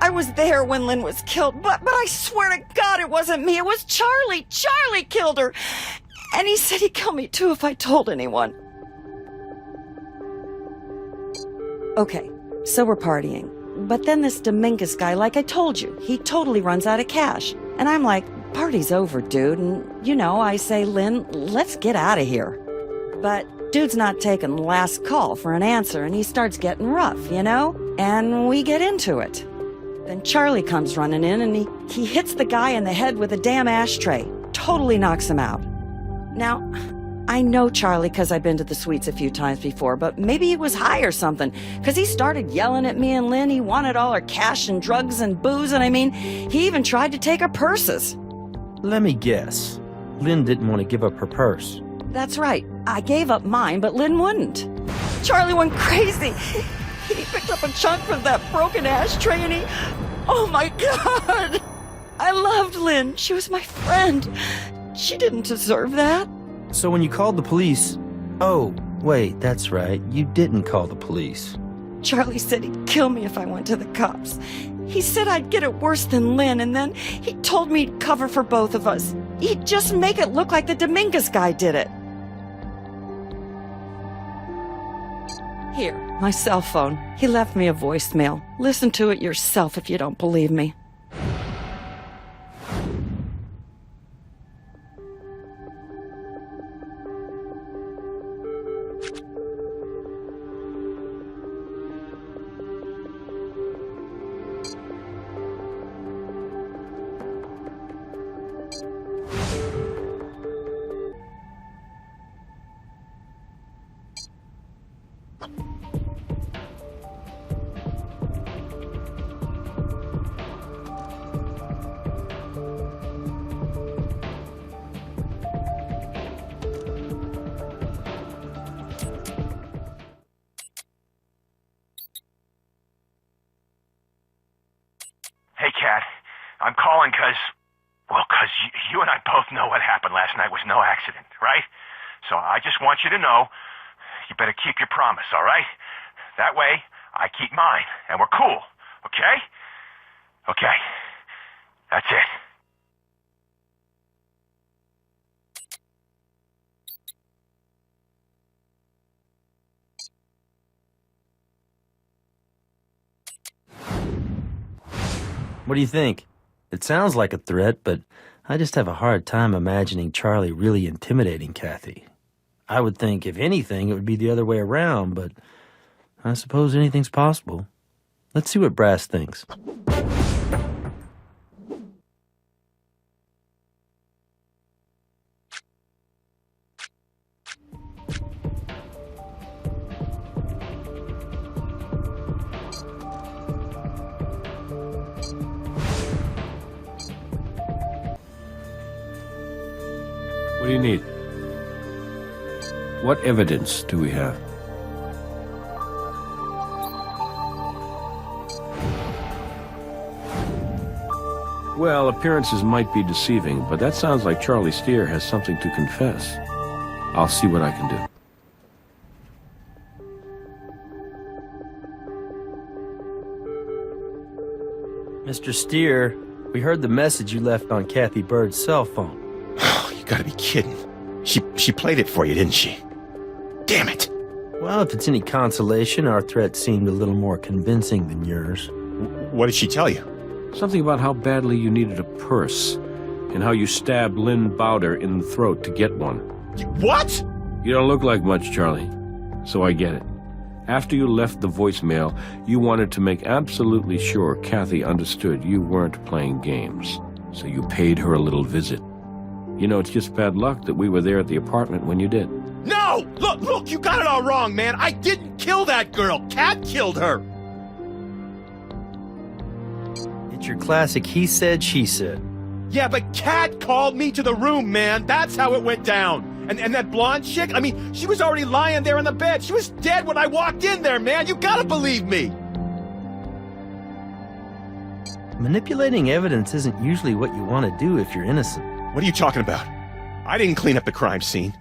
I was there when Lynn was killed, but I swear to God it wasn't me. It was Charlie. Charlie killed her. And he said he'd kill me too if I told anyone. Okay, so we're partying. But then this Dominguez guy, like I told you, he totally runs out of cash. And I'm like, party's over, dude. And, you know, I say, Lynn, let's get out of here. But dude's not taking the last call for an answer, and he starts getting rough, you know? And we get into it. Then Charlie comes running in, and he hits the guy in the head with a damn ashtray. Totally knocks him out. Now, I know Charlie because I've been to the suites a few times before, but maybe he was high or something, because he started yelling at me and Lynn. He wanted all her cash and drugs and booze, and I mean, he even tried to take her purses. Let me guess. Lynn didn't want to give up her purse. That's right. I gave up mine, but Lynn wouldn't. Charlie went crazy. He picked up a chunk from that broken ashtray and he... Oh my God! I loved Lynn. She was my friend. She didn't deserve that. So when you called the police... Oh, wait, that's right. You didn't call the police. Charlie said he'd kill me if I went to the cops. He said I'd get it worse than Lynn, and then he told me he'd cover for both of us. He'd just make it look like the Dominguez guy did it. Here, my cell phone. He left me a voicemail. Listen to it yourself if you don't believe me. Hey, Kat. I'm calling because you and I both know what happened last night was no accident, right? So I just want you to know you better keep your promise, all right? That way, I keep mine, and we're cool, okay? Okay. That's it. What do you think? It sounds like a threat, but I just have a hard time imagining Charlie really intimidating Kathy. I would think, if anything, it would be the other way around, but I suppose anything's possible. Let's see what Brass thinks. What do you need? What evidence do we have? Well, appearances might be deceiving, but that sounds like Charlie Steer has something to confess. I'll see what I can do. Mr. Steer, we heard the message you left on Kathy Bird's cell phone. You gotta be kidding. She played it for you, didn't she? Damn it! Well, if it's any consolation, our threat seemed a little more convincing than yours. What did she tell you? Something about how badly you needed a purse, and how you stabbed Lynn Bowder in the throat to get one. What? You don't look like much, Charlie, so I get it. After you left the voicemail, you wanted to make absolutely sure Kathy understood you weren't playing games, so you paid her a little visit. You know, it's just bad luck that we were there at the apartment when you did. No! Look, you got it all wrong, man. I didn't kill that girl. Kat killed her. It's your classic he said, she said. Yeah, but Kat called me to the room, man. That's how it went down. And that blonde chick, I mean, she was already lying there on the bed. She was dead when I walked in there, man. You gotta believe me. Manipulating evidence isn't usually what you want to do if you're innocent. What are you talking about? I didn't clean up the crime scene.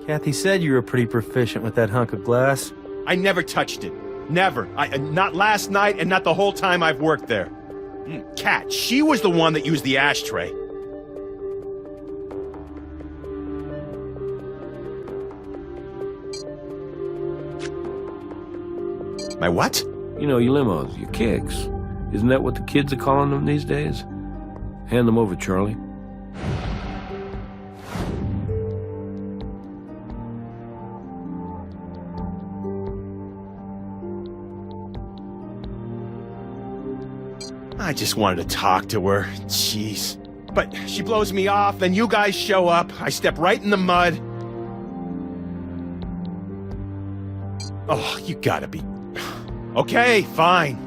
Kathy said you were pretty proficient with that hunk of glass. I never touched it. Never. Not last night and not the whole time I've worked there. Kat, she was the one that used the ashtray. My what? You know, your limos, your kicks. Isn't that what the kids are calling them these days? Hand them over, Charlie. I just wanted to talk to her. Jeez. But she blows me off, then you guys show up. I step right in the mud. Oh, you gotta be... Okay, fine.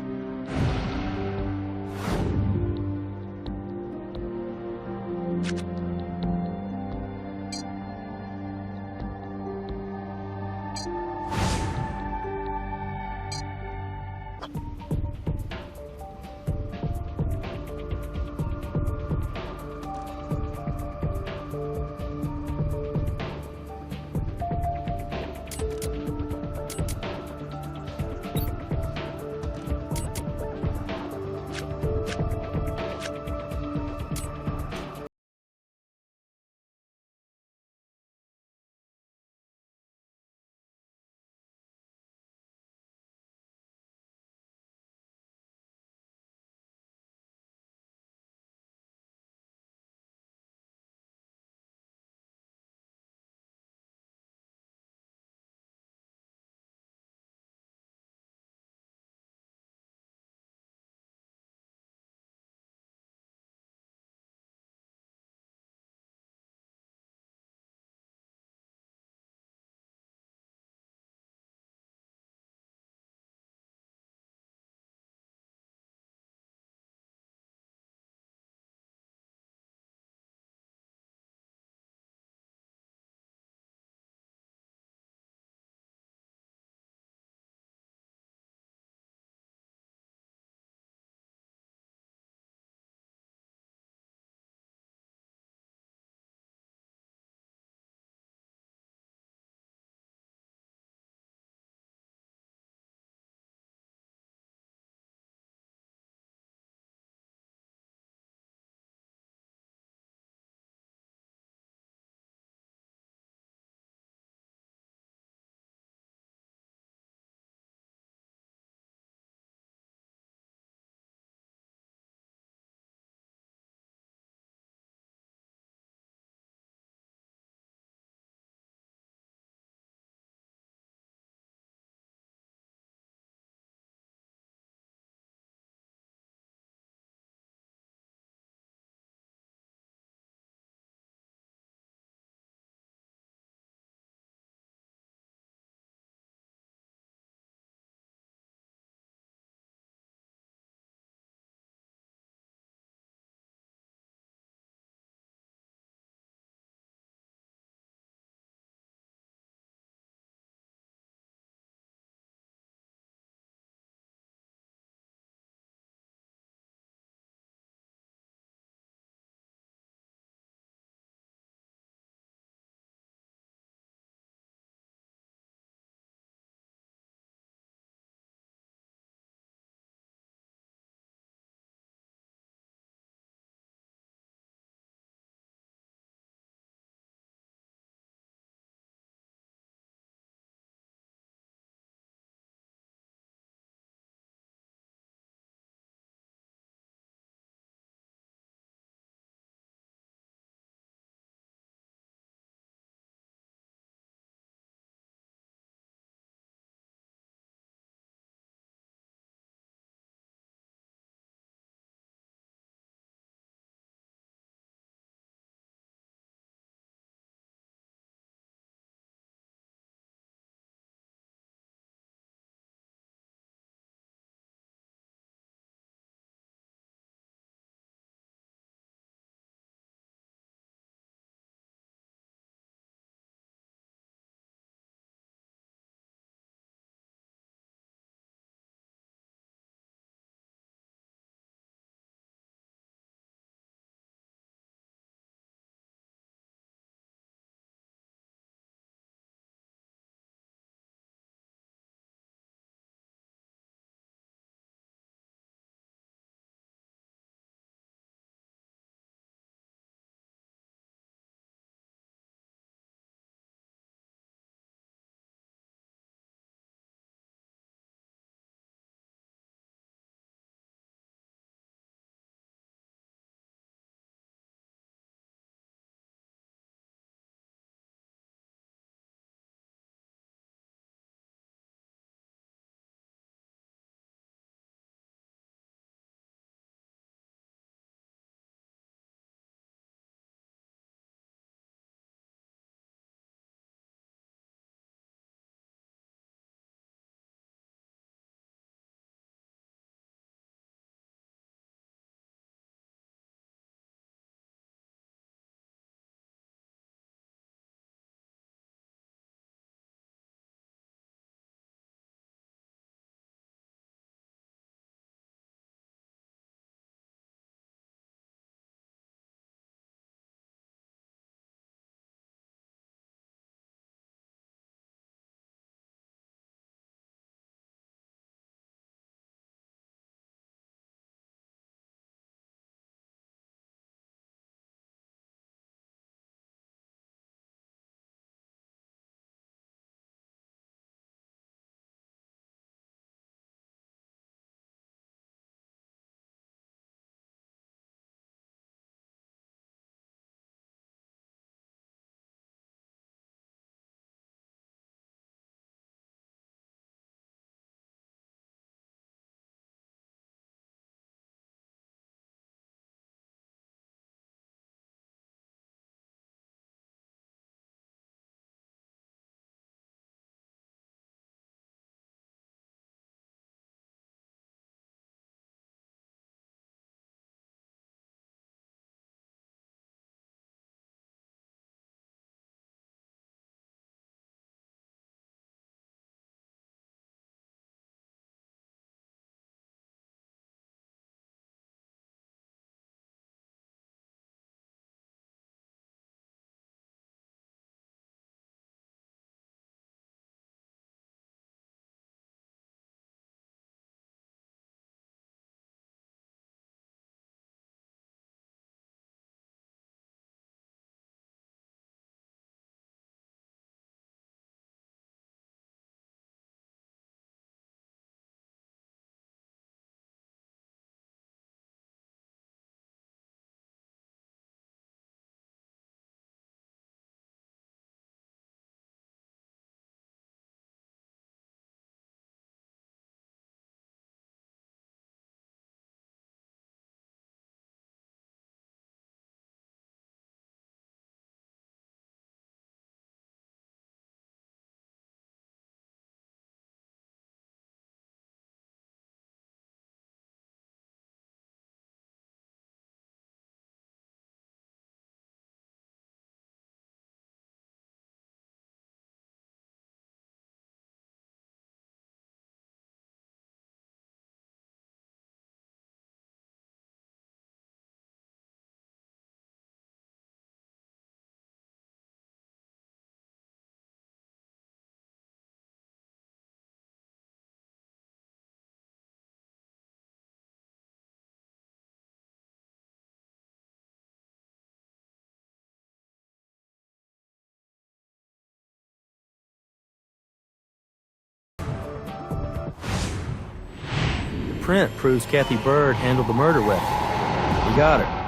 print proves Kathy Bird handled the murder weapon. We got her.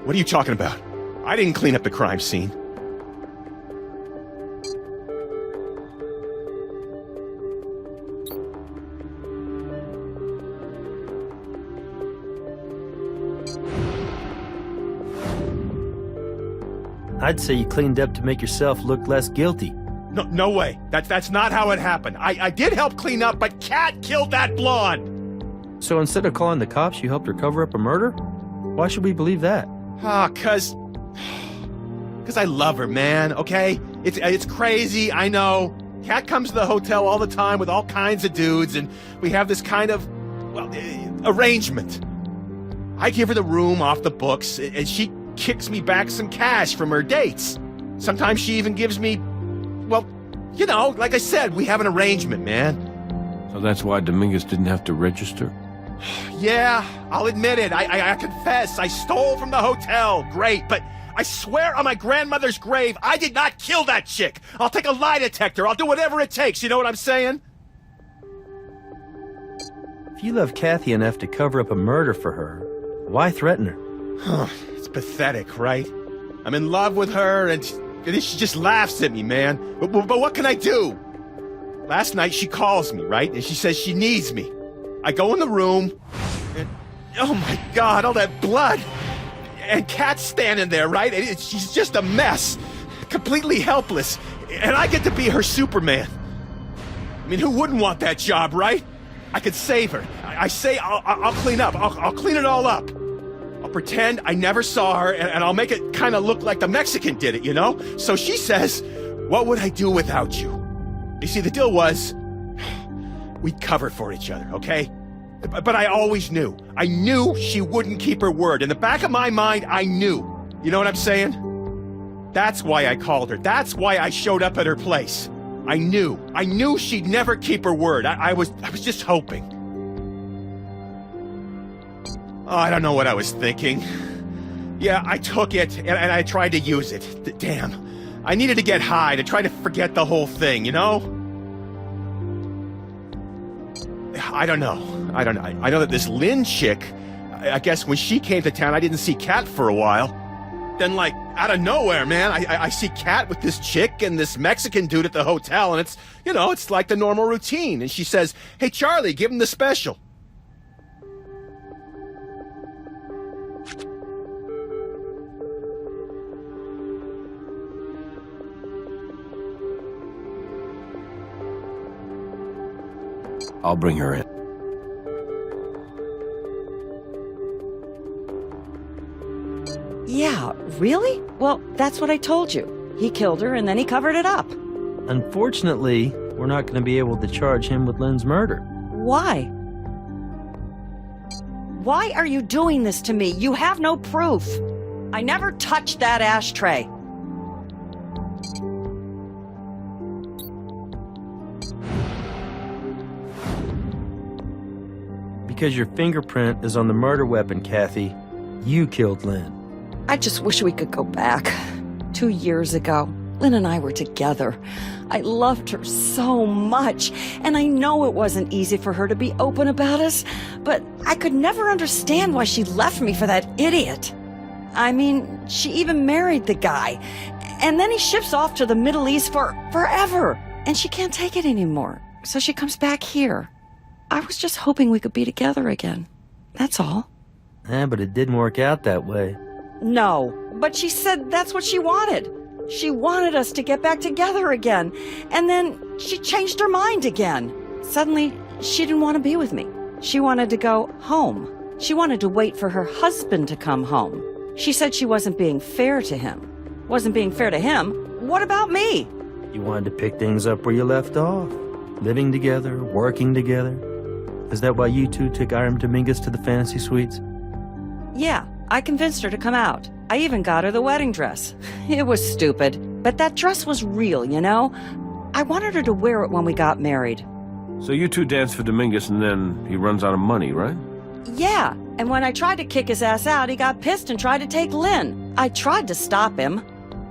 What are you talking about? I didn't clean up the crime scene. I'd say you cleaned up to make yourself look less guilty. No way. That's not how it happened. I did help clean up, but Kat killed that blonde! So instead of calling the cops, you helped her cover up a murder? Why should we believe that? Cause I love her, man, okay? It's crazy, I know. Kat comes to the hotel all the time with all kinds of dudes, and we have this kind of, well, arrangement. I give her the room off the books, and she kicks me back some cash from her dates. Sometimes she even gives me, well, you know, like I said, we have an arrangement, man. So that's why Dominguez didn't have to register? Yeah, I'll admit it. I confess. I stole from the hotel. Great, but I swear on my grandmother's grave, I did not kill that chick. I'll take a lie detector. I'll do whatever it takes. You know what I'm saying? If you love Kathy enough to cover up a murder for her, why threaten her? It's pathetic, right? I'm in love with her, and she just laughs at me, man. But what can I do? Last night, she calls me, right? And she says she needs me. I go in the room, and oh my God, all that blood. And Kat's standing there, right? And she's just a mess, completely helpless. And I get to be her Superman. I mean, who wouldn't want that job, right? I could save her. I say I'll clean up. I'll clean it all up. I'll pretend I never saw her, and I'll make it kind of look like the Mexican did it, you know? So she says, what would I do without you? You see, the deal was, we'd cover for each other, okay? But I always knew. I knew she wouldn't keep her word. In the back of my mind, I knew. You know what I'm saying? That's why I called her. That's why I showed up at her place. I knew. I knew she'd never keep her word. I was just hoping. Oh, I don't know what I was thinking. Yeah, I took it, and I tried to use it. Damn. I needed to get high to try to forget the whole thing, you know? I don't know. I know that this Lynn chick, I guess when she came to town, I didn't see Kat for a while. Then, like, out of nowhere, man, I see Kat with this chick and this Mexican dude at the hotel, and it's, you know, it's like the normal routine. And she says, hey, Charlie, give him the special. I'll bring her in. Yeah, really? Well, that's what I told you. He killed her and then he covered it up. Unfortunately, we're not going to be able to charge him with Lynn's murder. Why? Why are you doing this to me? You have no proof. I never touched that ashtray. Because your fingerprint is on the murder weapon, Kathy. You killed Lynn. I just wish we could go back. 2 years ago, Lynn and I were together. I loved her so much, and I know it wasn't easy for her to be open about us, but I could never understand why she left me for that idiot. I mean, she even married the guy, and then he ships off to the Middle East for forever, and she can't take it anymore, so she comes back here. I was just hoping we could be together again. That's all. Yeah, but it didn't work out that way. No, but she said that's what she wanted. She wanted us to get back together again. And then she changed her mind again. Suddenly, she didn't want to be with me. She wanted to go home. She wanted to wait for her husband to come home. She said she wasn't being fair to him. Wasn't being fair to him? What about me? You wanted to pick things up where you left off. Living together, working together. Is that why you two took Iron Dominguez to the fantasy suites? Yeah, I convinced her to come out. I even got her the wedding dress. It was stupid, but that dress was real, you know? I wanted her to wear it when we got married. So you two danced for Dominguez and then he runs out of money, right? Yeah, and when I tried to kick his ass out, he got pissed and tried to take Lynn. I tried to stop him.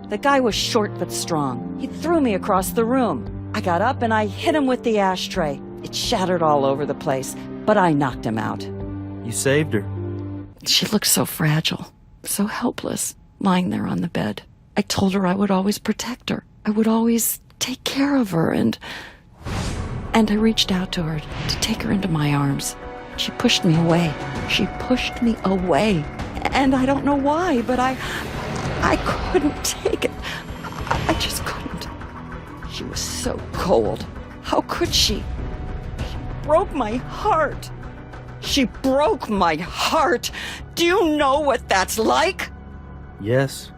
The guy was short but strong. He threw me across the room. I got up and I hit him with the ashtray. It shattered all over the place, but I knocked him out. You saved her. She looked so fragile, so helpless, lying there on the bed. I told her I would always protect her. I would always take care of her, and I reached out to her to take her into my arms. She pushed me away. She pushed me away. And I don't know why, but I couldn't take it. I just couldn't. She was so cold. How could she? She broke my heart. She broke my heart. Do you know what that's like? Yes.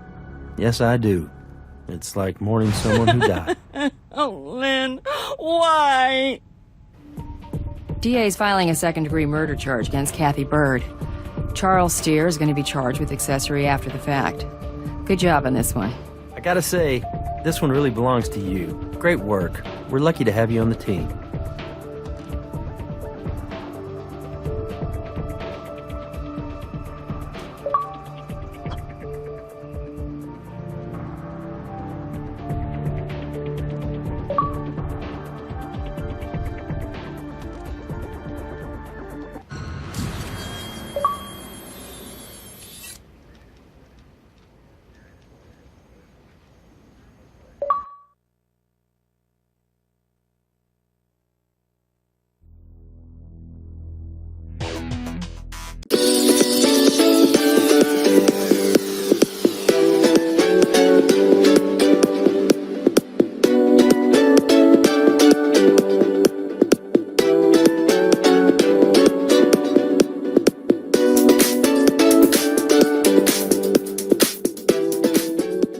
Yes, I do. It's like mourning someone who died. Oh, Lynn, why? DA's filing a second-degree murder charge against Kathy Bird. Charles Steer is going to be charged with accessory after the fact. Good job on this one. I gotta say, this one really belongs to you. Great work. We're lucky to have you on the team.